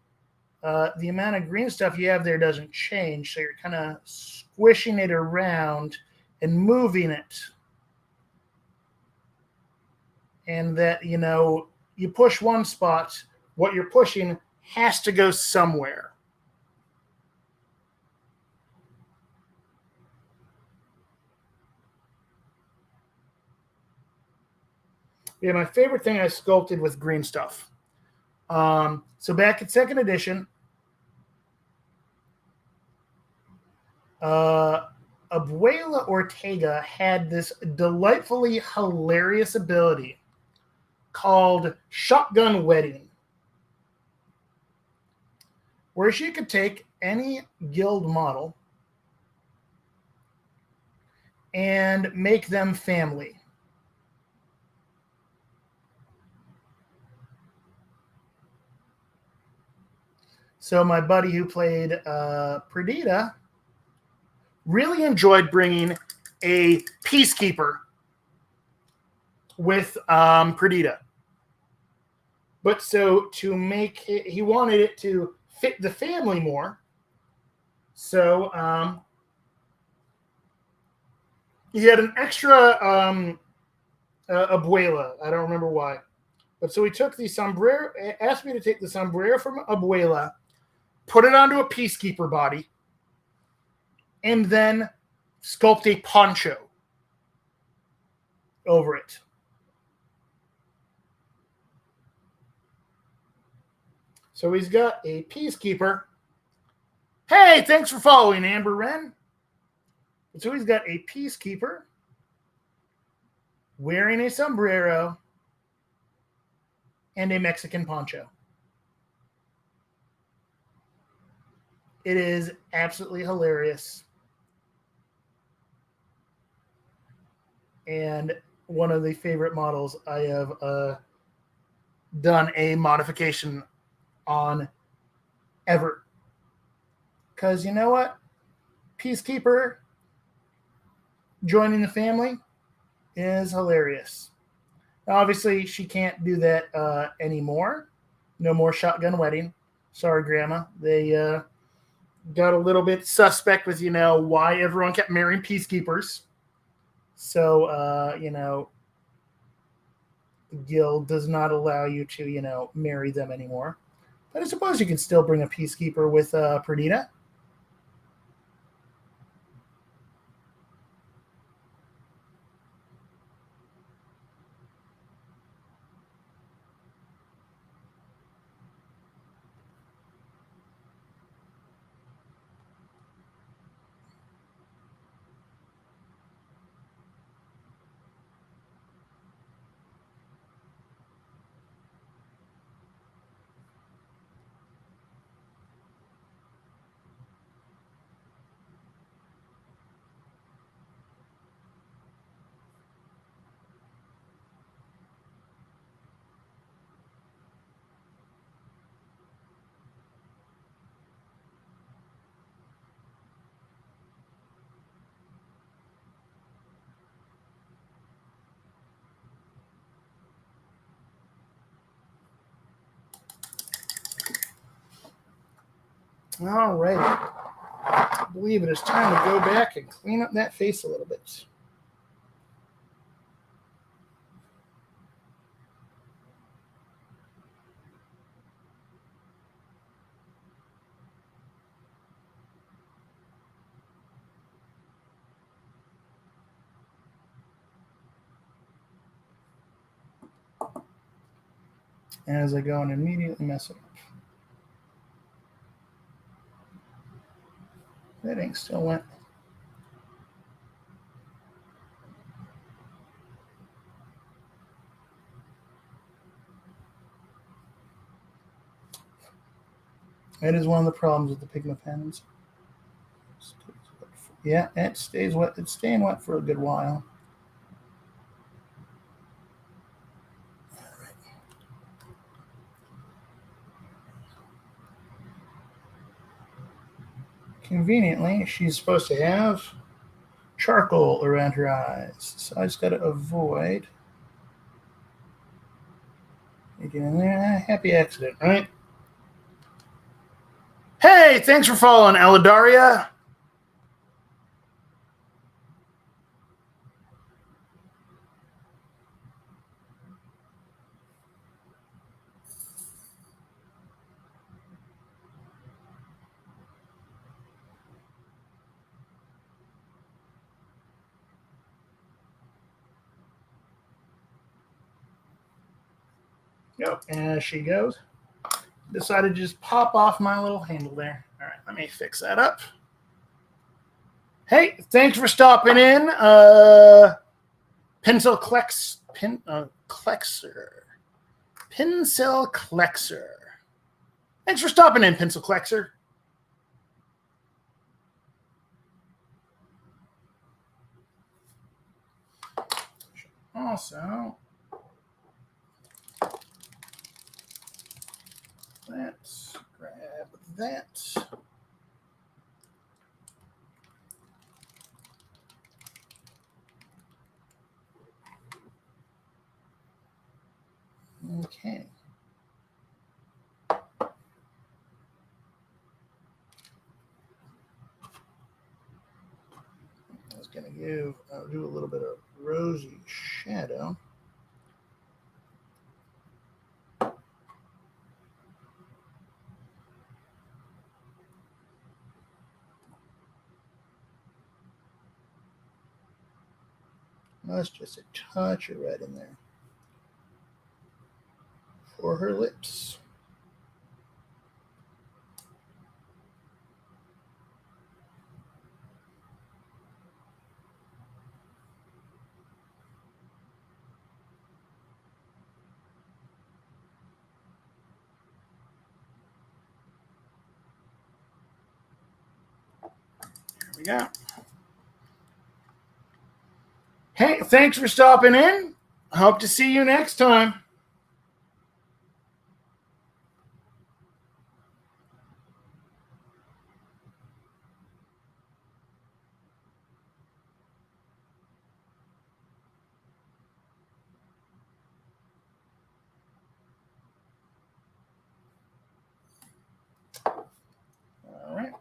[SPEAKER 1] the amount of green stuff you have there doesn't change. So you're kind of squishing it around and moving it. And that, you push one spot, what you're pushing has to go somewhere. Yeah, my favorite thing I sculpted with green stuff. So back at second edition, Abuela Ortega had this delightfully hilarious ability called Shotgun Wedding, where she could take any guild model and make them family. So my buddy who played Perdita really enjoyed bringing a peacekeeper with Perdita. But so to make it, he wanted it to fit the family more. So he had an extra abuela. I don't remember why. But so he took the sombrero, asked me to take the sombrero from abuela, put it onto a peacekeeper body, and then sculpt a poncho over it. So he's got a peacekeeper. Hey, thanks for following, Amber Wren. So he's got a Peacekeeper wearing a sombrero and a Mexican poncho. It is absolutely hilarious. And one of the favorite models I have done a modification on ever. Because you know what? Peacekeeper joining the family is hilarious. Now, obviously, she can't do that anymore. No more shotgun wedding. Sorry, Grandma. They got a little bit suspect with, why everyone kept marrying peacekeepers. So, the guild does not allow you to, marry them anymore. But I suppose you can still bring a peacekeeper with Perdita. All right. I believe it is time to go back and clean up that face a little bit. As I go and immediately mess it up. That ink still went. That is one of the problems with the Pigma pens. Yeah, it stays wet. It's staying wet for a good while. Conveniently, she's supposed to have charcoal around her eyes. So I just got to avoid making a happy accident, right? Hey, thanks for following, Eladaria. Yep, and she goes. Decided to just pop off my little handle there. All right, let me fix that up. Hey, thanks for stopping in. Pencil Klexer. Pencil Klexer. Thanks for stopping in, Pencil Klexer. Also, let's grab that. Okay. I was going to do a little bit of rosy shadow. That's just a touch of red in there for her lips. we go. Hey, thanks for stopping in. Hope to see you next time. All right.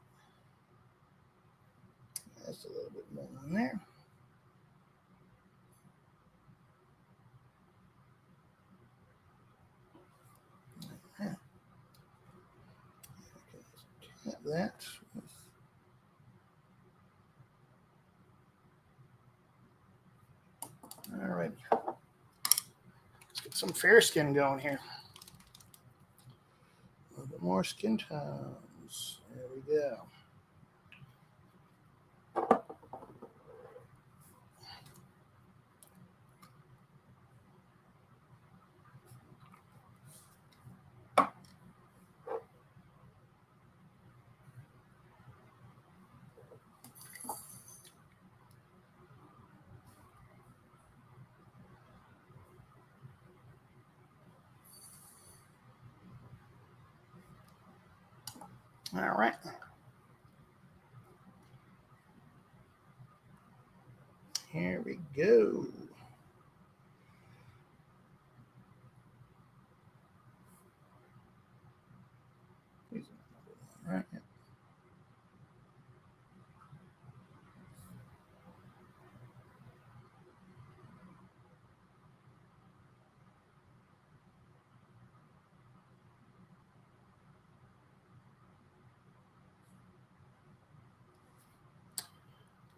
[SPEAKER 1] That's a little bit more in there. Tap that. All right. Let's get some fair skin going here. A little bit more skin tones. There we go. All right. Here we go. All right.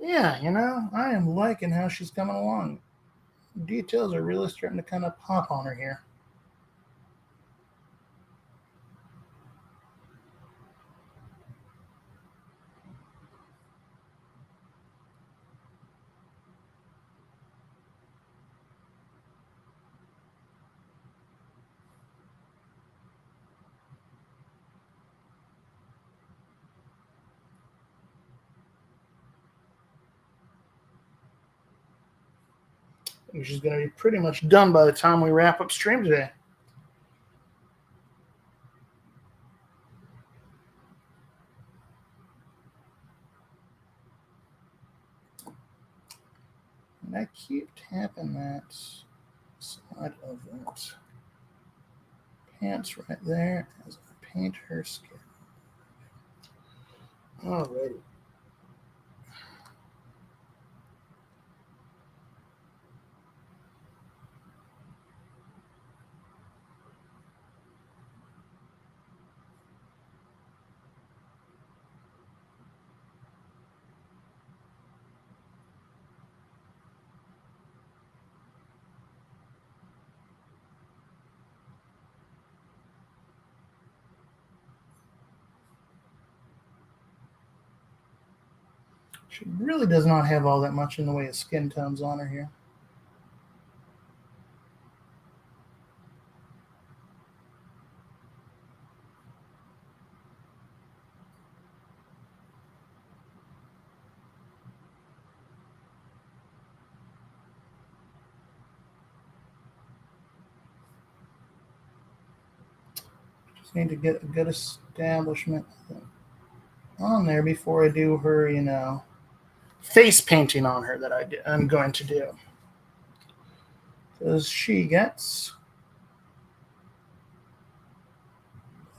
[SPEAKER 1] Yeah, you know, I am liking how she's coming along. Details are really starting to kind of pop on her here. I think she's going to be pretty much done by the time we wrap up stream today. And I keep tapping that side of that pants right there as I paint her skin. Alrighty. She really does not have all that much in the way of skin tones on her here. Just need to get a good establishment on there before I do her, you know, face painting on her that I'm going to do. Because she gets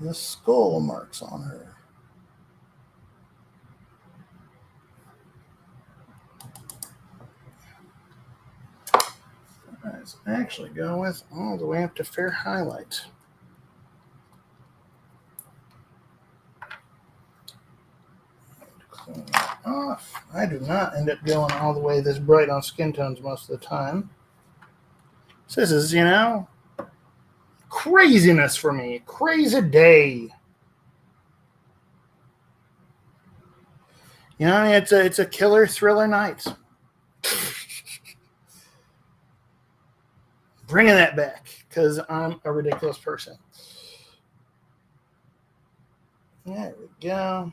[SPEAKER 1] the skull marks on her. Let's actually go with all the way up to fair highlight. Clean that off. I do not end up going all the way this bright on skin tones most of the time. So this is, you know, craziness for me. Crazy day. You know, it's a killer thriller night. Bringing that back because I'm a ridiculous person. There we go.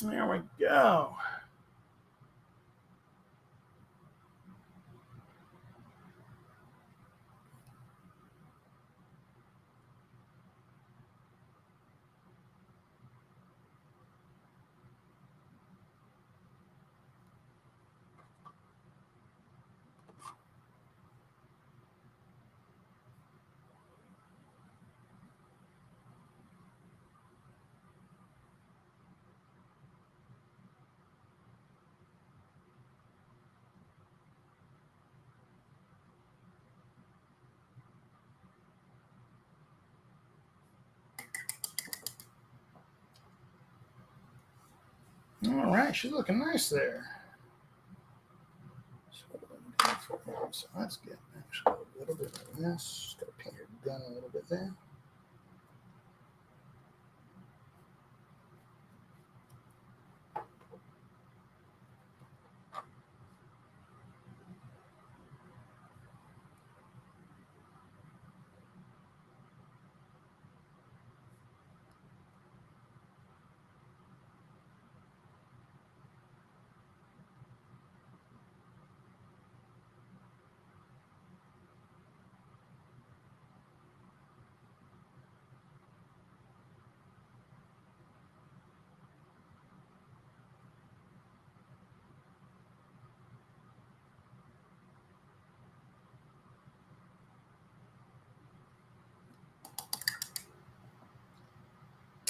[SPEAKER 1] There we go. All right, she's looking nice there. So let's get actually a little bit of this. Just got to paint her gun a little bit there.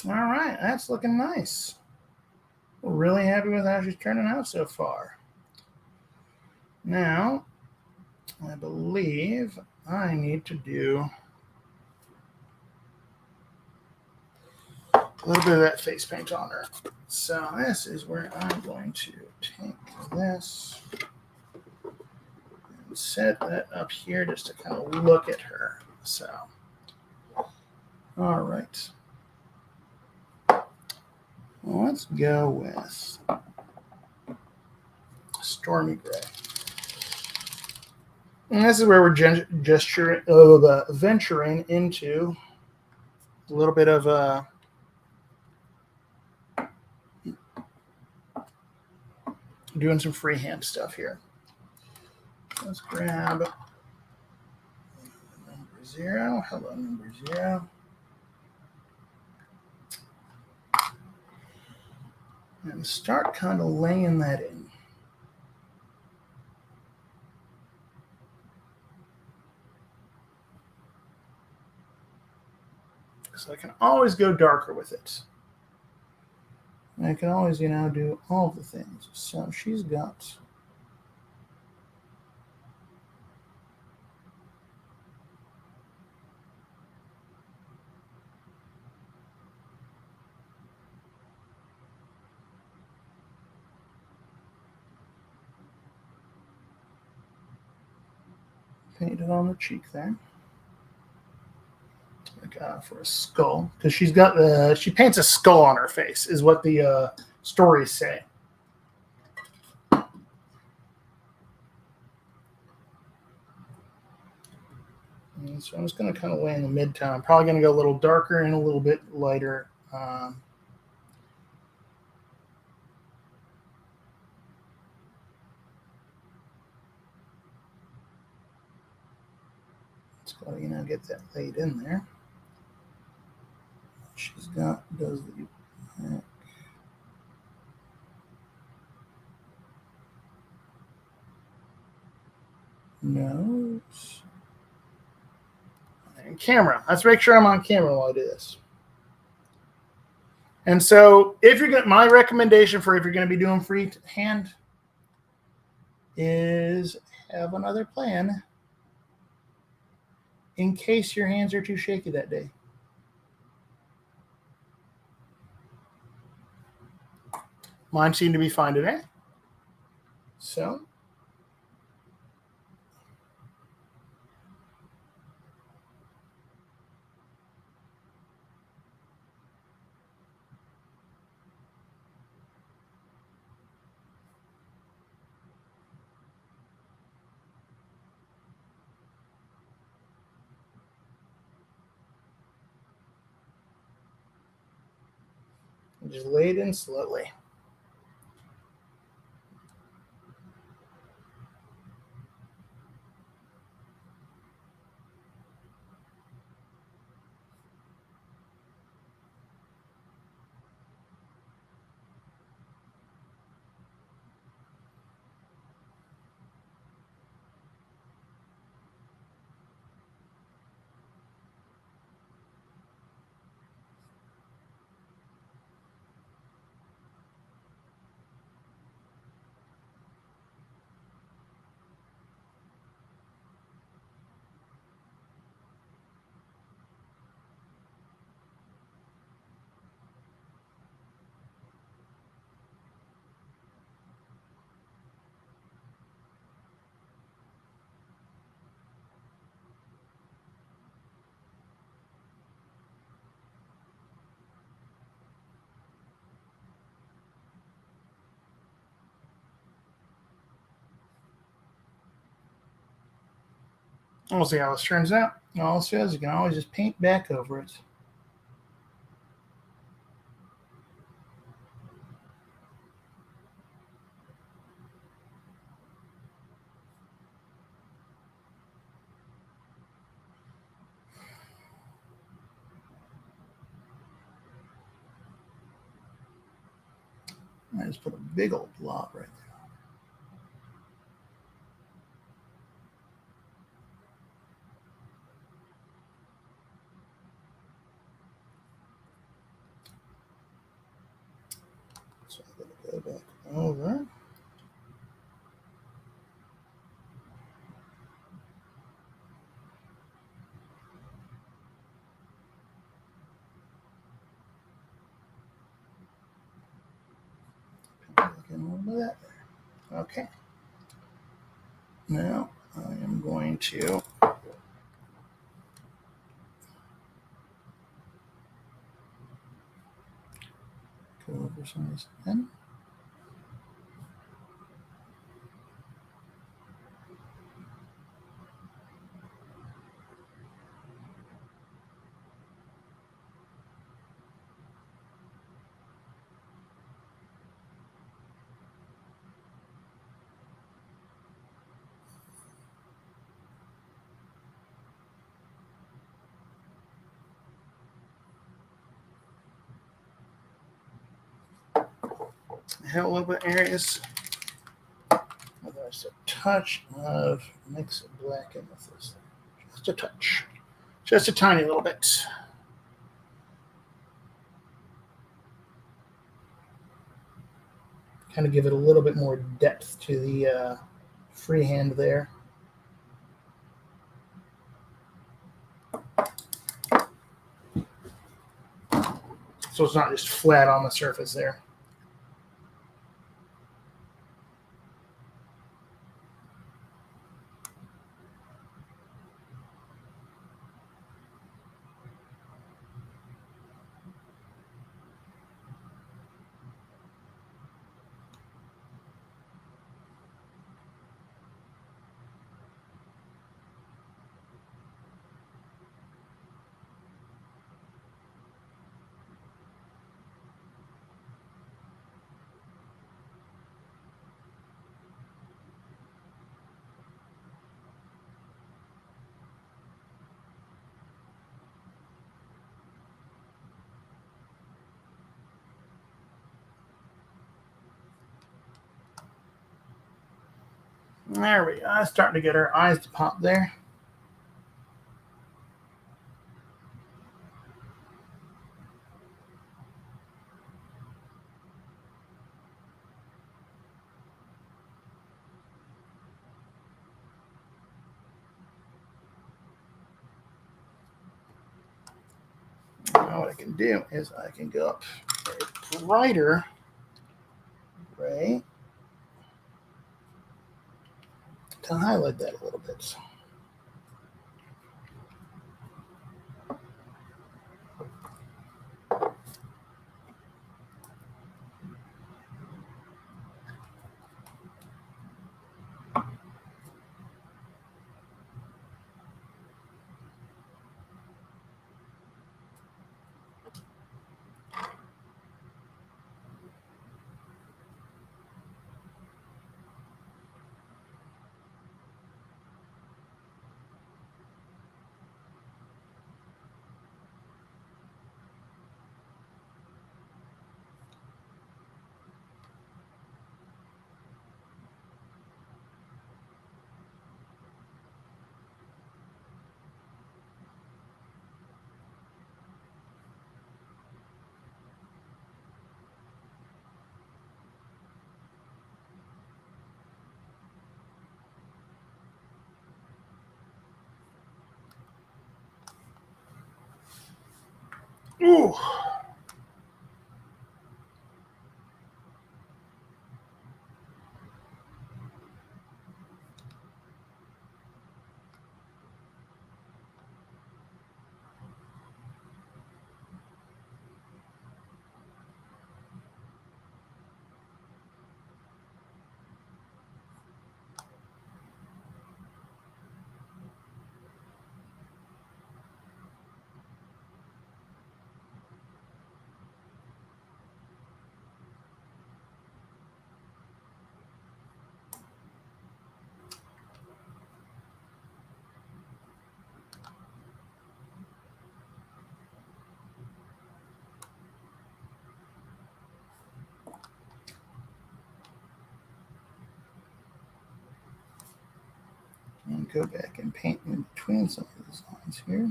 [SPEAKER 1] All right, that's looking nice. We're really happy with how she's turning out so far. Now, I believe I need to do a little bit of that face paint on her. So this is where I'm going to take this and set that up here just to kind of look at her. So, all right. Well, let's go with Stormy Gray. And this is where we're venturing into a little bit of doing some freehand stuff here. Let's grab number 0. Hello, number 0. And start kind of laying that in. So I can always go darker with it. And I can always, do all the things. So she's got painted on the cheek there. Like for a skull, because she paints a skull on her face, is what the stories say. And so I'm just going to kind of lay in the mid-tone. I'm probably going to go a little darker and a little bit lighter. So, get that laid in there. She's does the nose. And camera. Let's make sure I'm on camera while I do this. And so my recommendation for if you're going to be doing freehand is have another plan in case your hands are too shaky that day. Mine seem to be fine today. So just lay it in slowly. We'll see how this turns out. All it says you can always just paint back over it. I just put a big old blob right there. So I'm going to go back over. Back in a little bit of that there. Okay. Now I am going to go over some of this again. I have a little bit of areas where there's a touch of mix of black in with this. Just a touch. Just a tiny little bit. Kind of give it a little bit more depth to the freehand there. So it's not just flat on the surface there. There we go. Starting to get our eyes to pop there. Now what I can do is I can go up a brighter gray to highlight that a little bit. Ooh. go back and paint in between some of these lines here.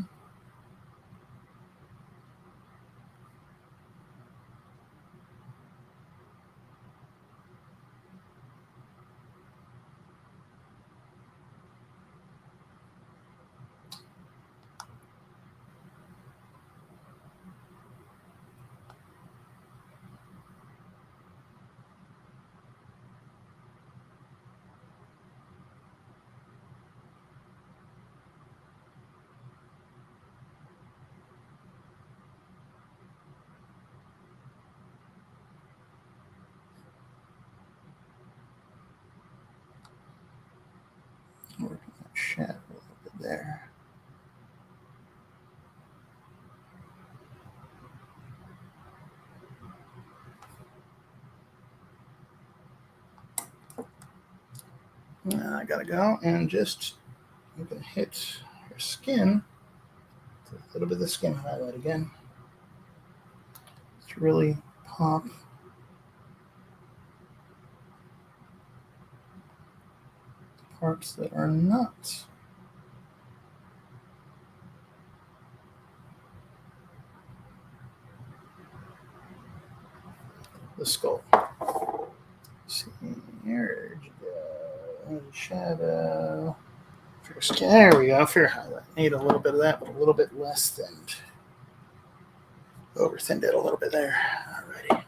[SPEAKER 1] Working that shadow a little bit there. Now I gotta go and just, you can hit your skin, a little bit of the skin highlight again, to really pop parts that are not the skull. See, here you go. Shadow. There we go. Fair highlight. Need a little bit of that, but a little bit less thinned. Over thinned it a little bit there. Alrighty.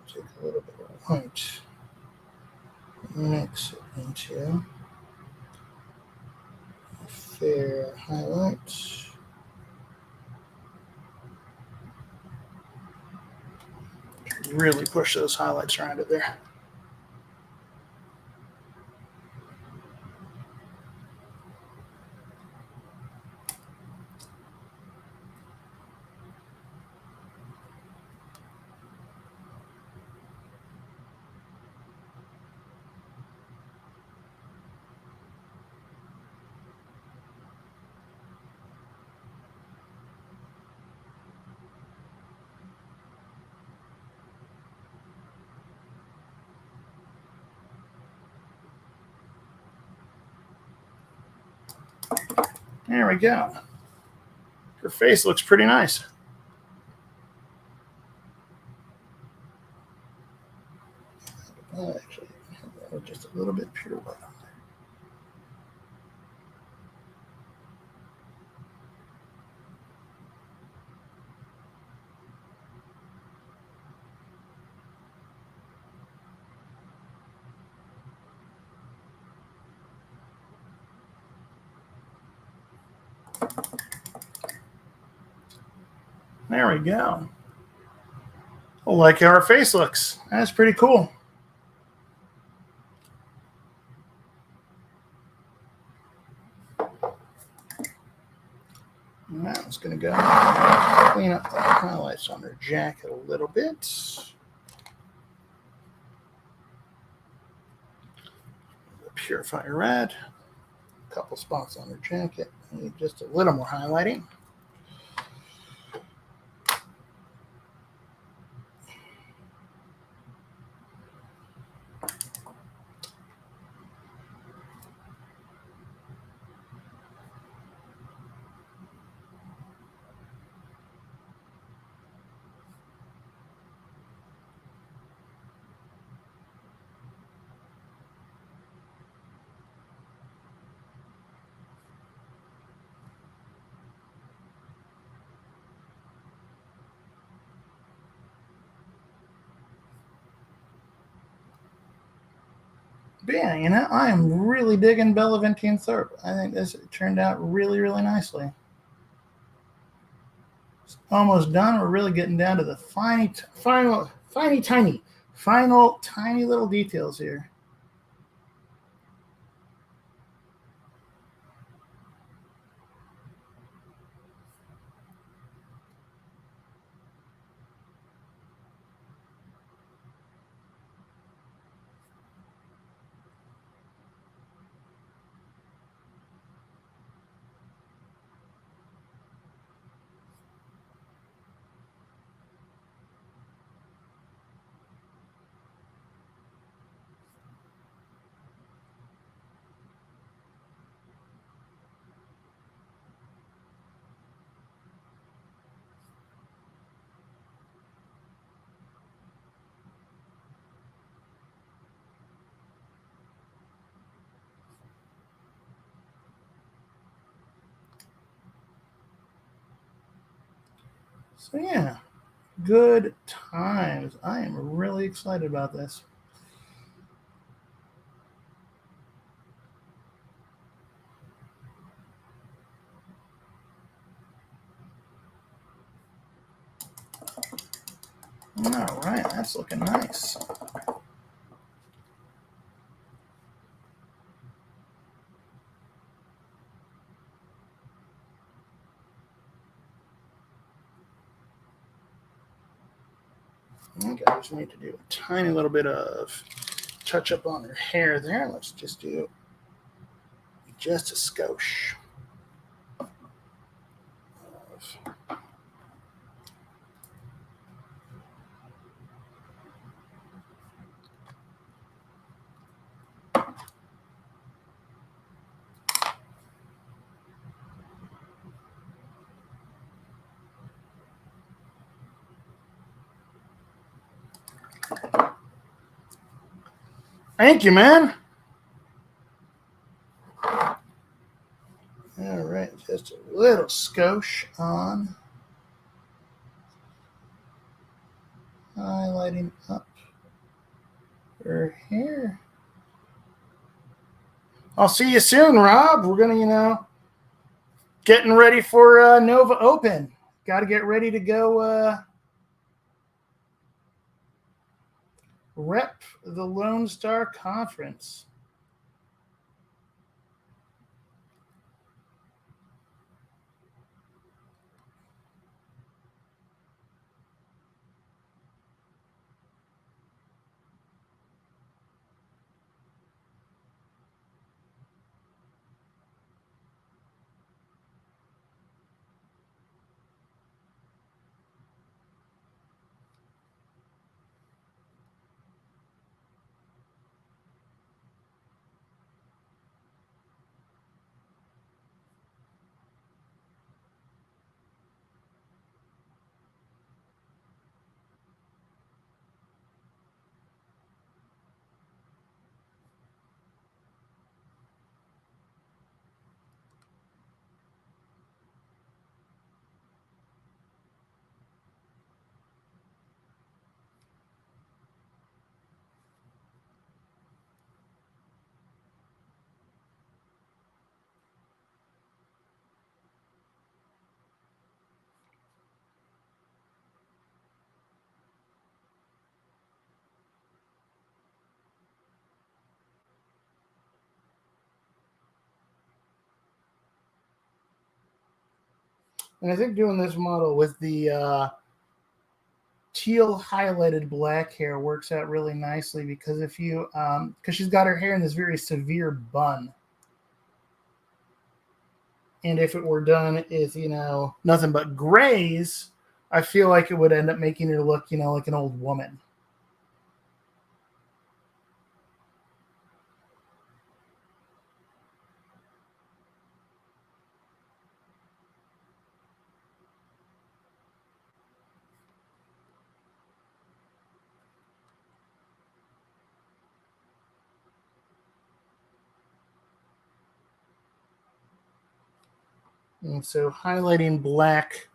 [SPEAKER 1] Take a little bit of white, mix it into a fair highlight. Really push those highlights around it there. There we go. Her face looks pretty nice. Actually, just a little bit pure white on there. There we go. I like how her face looks. That's pretty cool. Now I was going to go clean up the highlights on her jacket a little bit. Purify red. A couple spots on her jacket. I need just a little more highlighting. But yeah, you know, I am really digging Bellaventine Thorpe. I think this turned out really, really nicely. It's almost done. We're really getting down to the final, tiny little details here. So yeah, good times. I am really excited about this. All right, that's looking nice. I think I just need to do a tiny little bit of touch up on her hair there. Let's just do just a skosh. Thank you, man. All right, just a little skosh on highlighting up her hair. I'll see you soon, Rob. We're gonna, getting ready for Nova Open. Got to get ready to go rep the Lone Star Conference. And I think doing this model with the teal highlighted black hair works out really nicely because if you, because she's got her hair in this very severe bun. And if it were done with, nothing but grays, I feel like it would end up making her look, like an old woman. And so highlighting black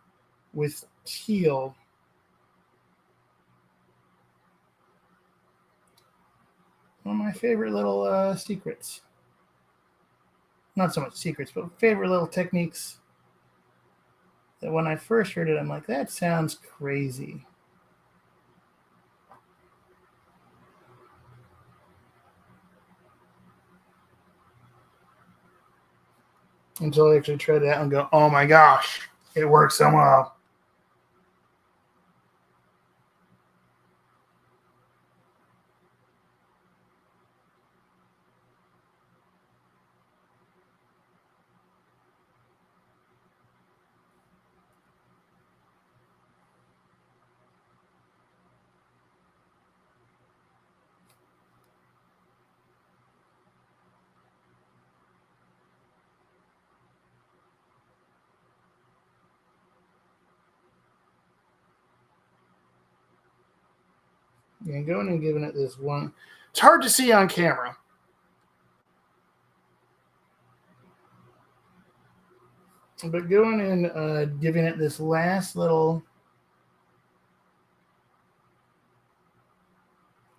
[SPEAKER 1] with teal one of my favorite little secrets. Not so much secrets, but favorite little techniques that when I first heard it, I'm like, that sounds crazy. Until I actually tried it out and go, oh my gosh, it works so well. And going and giving it this one. It's hard to see on camera. But going and giving it this last little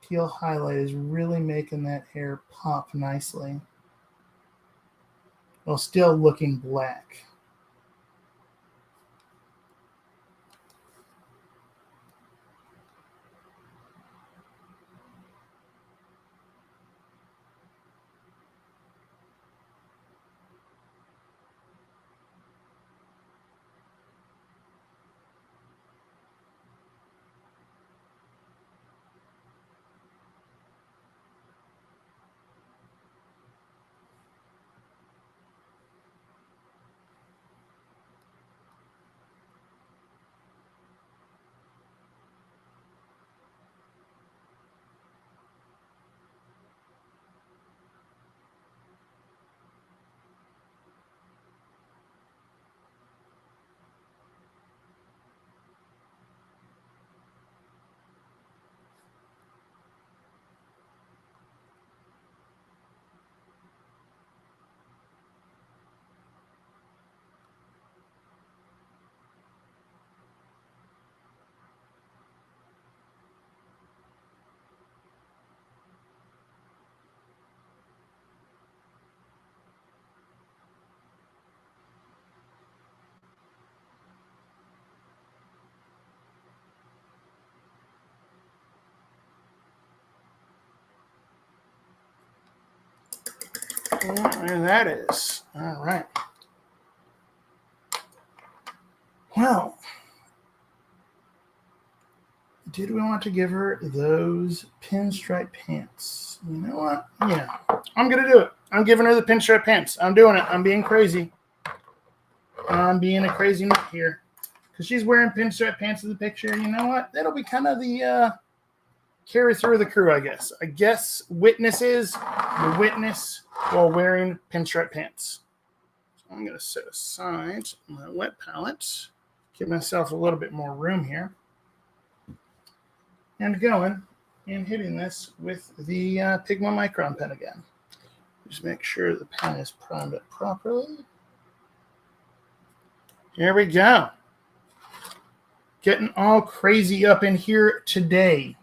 [SPEAKER 1] teal highlight is really making that hair pop nicely while still looking black. And that is. All right. Well, did we want to give her those pinstripe pants? You know what? Yeah, I'm going to do it. I'm giving her the pinstripe pants. I'm doing it. I'm being crazy. I'm being a crazy nut here. Because she's wearing pinstripe pants in the picture. You know what? That'll be kind of the carry through the crew, I guess. I guess witnesses will witness while wearing pinstripe pants. So I'm going to set aside my wet palette. Give myself a little bit more room here. And going and hitting this with the Pigma Micron pen again. Just make sure the pen is primed up properly. Here we go. Getting all crazy up in here today.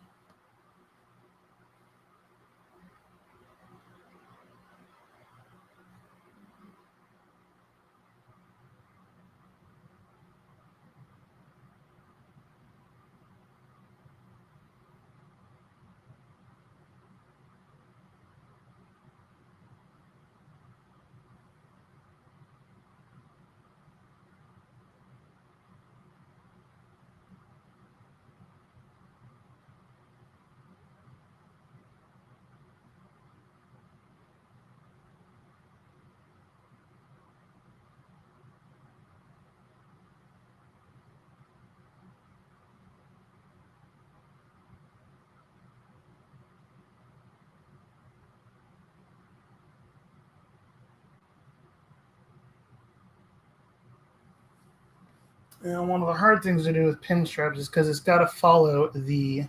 [SPEAKER 1] And one of the hard things to do with pinstripes is because it's got to follow the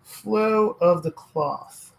[SPEAKER 1] flow of the cloth.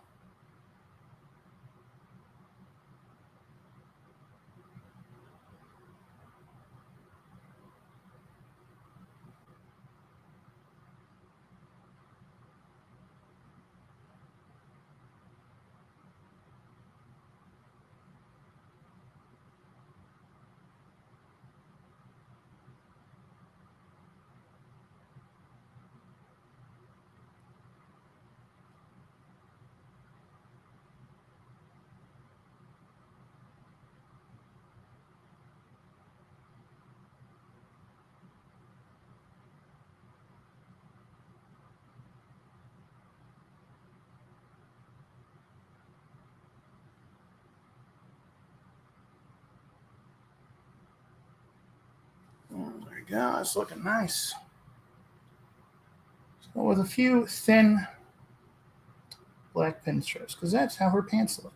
[SPEAKER 1] we go. It's looking nice. So with a few thin black pinstripes, because that's how her pants look.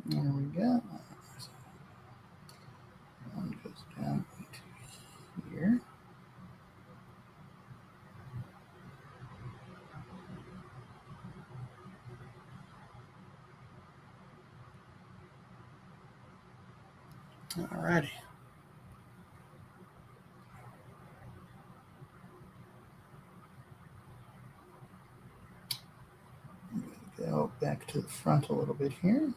[SPEAKER 1] There we go. One goes down into here. Alrighty. I'm going to go back to the front a little bit here.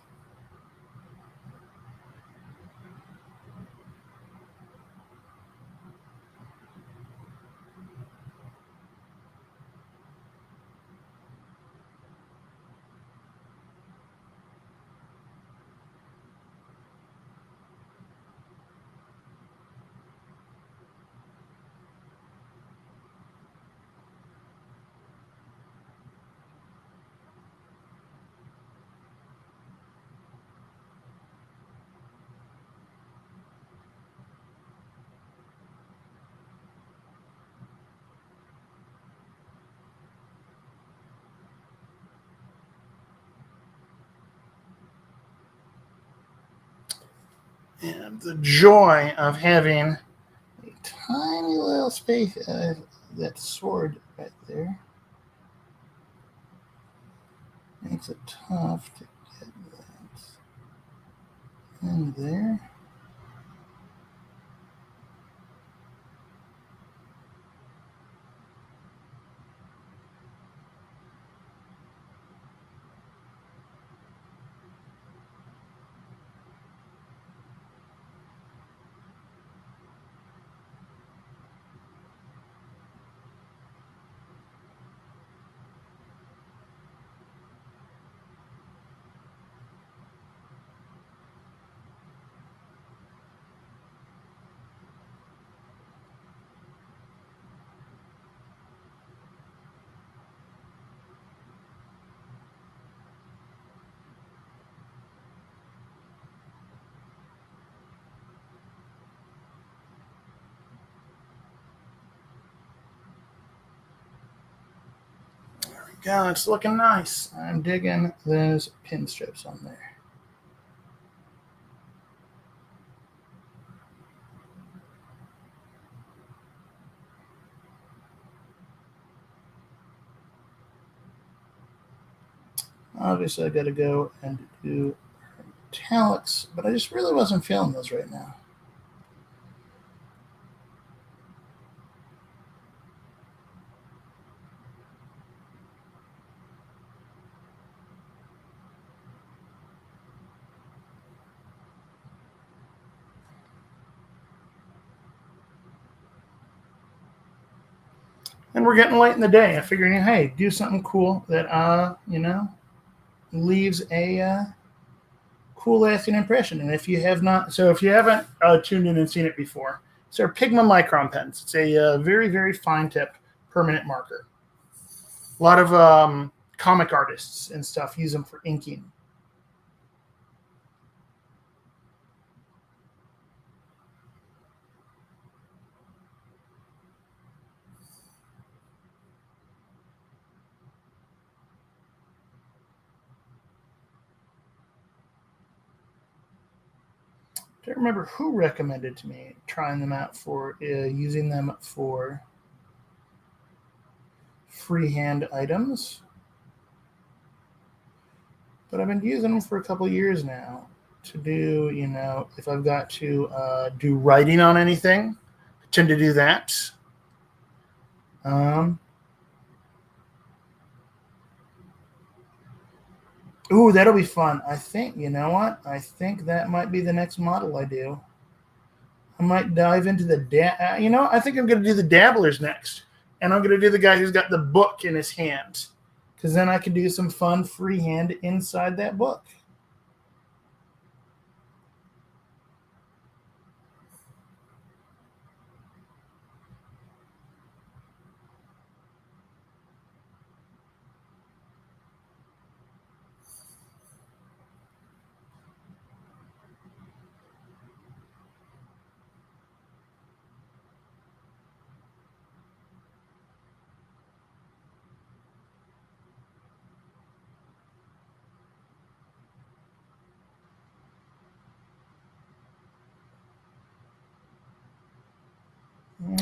[SPEAKER 1] And the joy of having a tiny little space, that sword right there, makes it tough to get that in there. Go, it's looking nice. I'm digging those pin strips on there. Obviously, I got to go and do metallics, but I just really wasn't feeling those right now. And we're getting late in the day. I figured, hey, do something cool that, leaves a cool lasting impression. And if you haven't tuned in and seen it before, it's our Pigma Micron pens. It's a very, very fine tip permanent marker. A lot of comic artists and stuff use them for inking. I don't remember who recommended to me trying them out for using them for freehand items, but I've been using them for a couple years now to do, if I've got to do writing on anything, I tend to do that. Ooh, that'll be fun. I think, you know what? I think that might be the next model I do. I might dive into the, I think I'm going to do the dabblers next. And I'm going to do the guy who's got the book in his hand. Because then I can do some fun freehand inside that book.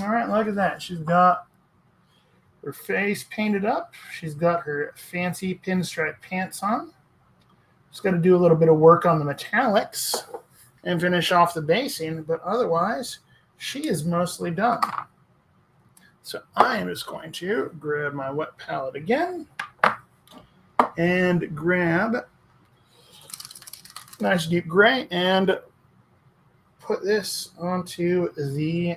[SPEAKER 1] All right, look at that. She's got her face painted up. She's got her fancy pinstripe pants on. Just got to do a little bit of work on the metallics and finish off the basing, but otherwise, she is mostly done. So I am just going to grab my wet palette again and grab nice deep gray and put this onto the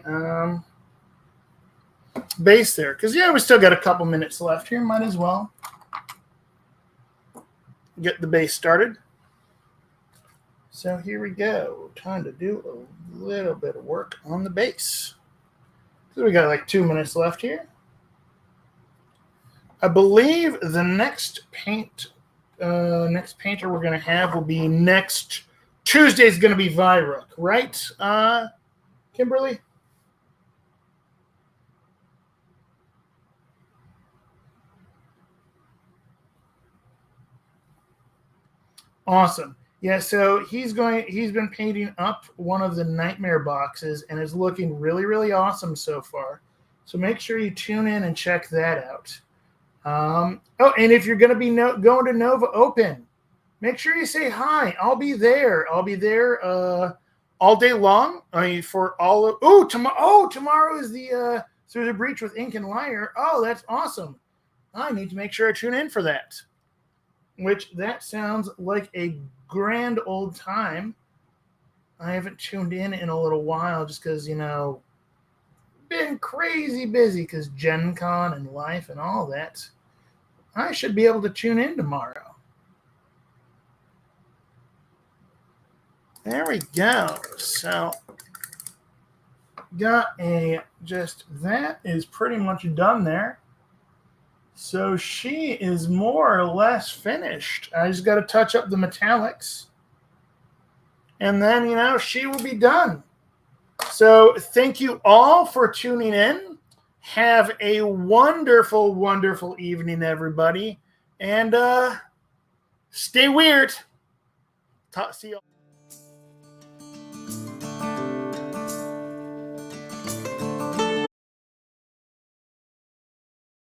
[SPEAKER 1] base there. Because, yeah, we still got a couple minutes left here. Might as well get the base started. So here we go. Time to do a little bit of work on the base. So we got like 2 minutes left here. I believe the next painter we're going to have will be next Tuesday. Is going to be Vyrook, right, Kimberly? Awesome. Yeah, so he's been painting up one of the nightmare boxes and is looking really, really awesome so far. So make sure you tune in and check that out. And if you're going to be going to Nova Open, make sure you say hi. I'll be there. I'll be there all day long. I mean, for all of tomorrow is the Through the Breach with Ink and Lyre. Oh, that's awesome. I need to make sure I tune in for that. Which that sounds like a grand old time. I haven't tuned in a little while just because, been crazy busy because Gen Con and life and all that. I should be able to tune in tomorrow. There we go. So, that is pretty much done there. So she is more or less finished. I just got to touch up the metallics. And then, she will be done. So thank you all for tuning in. Have a wonderful, wonderful evening, everybody. And stay weird. See you.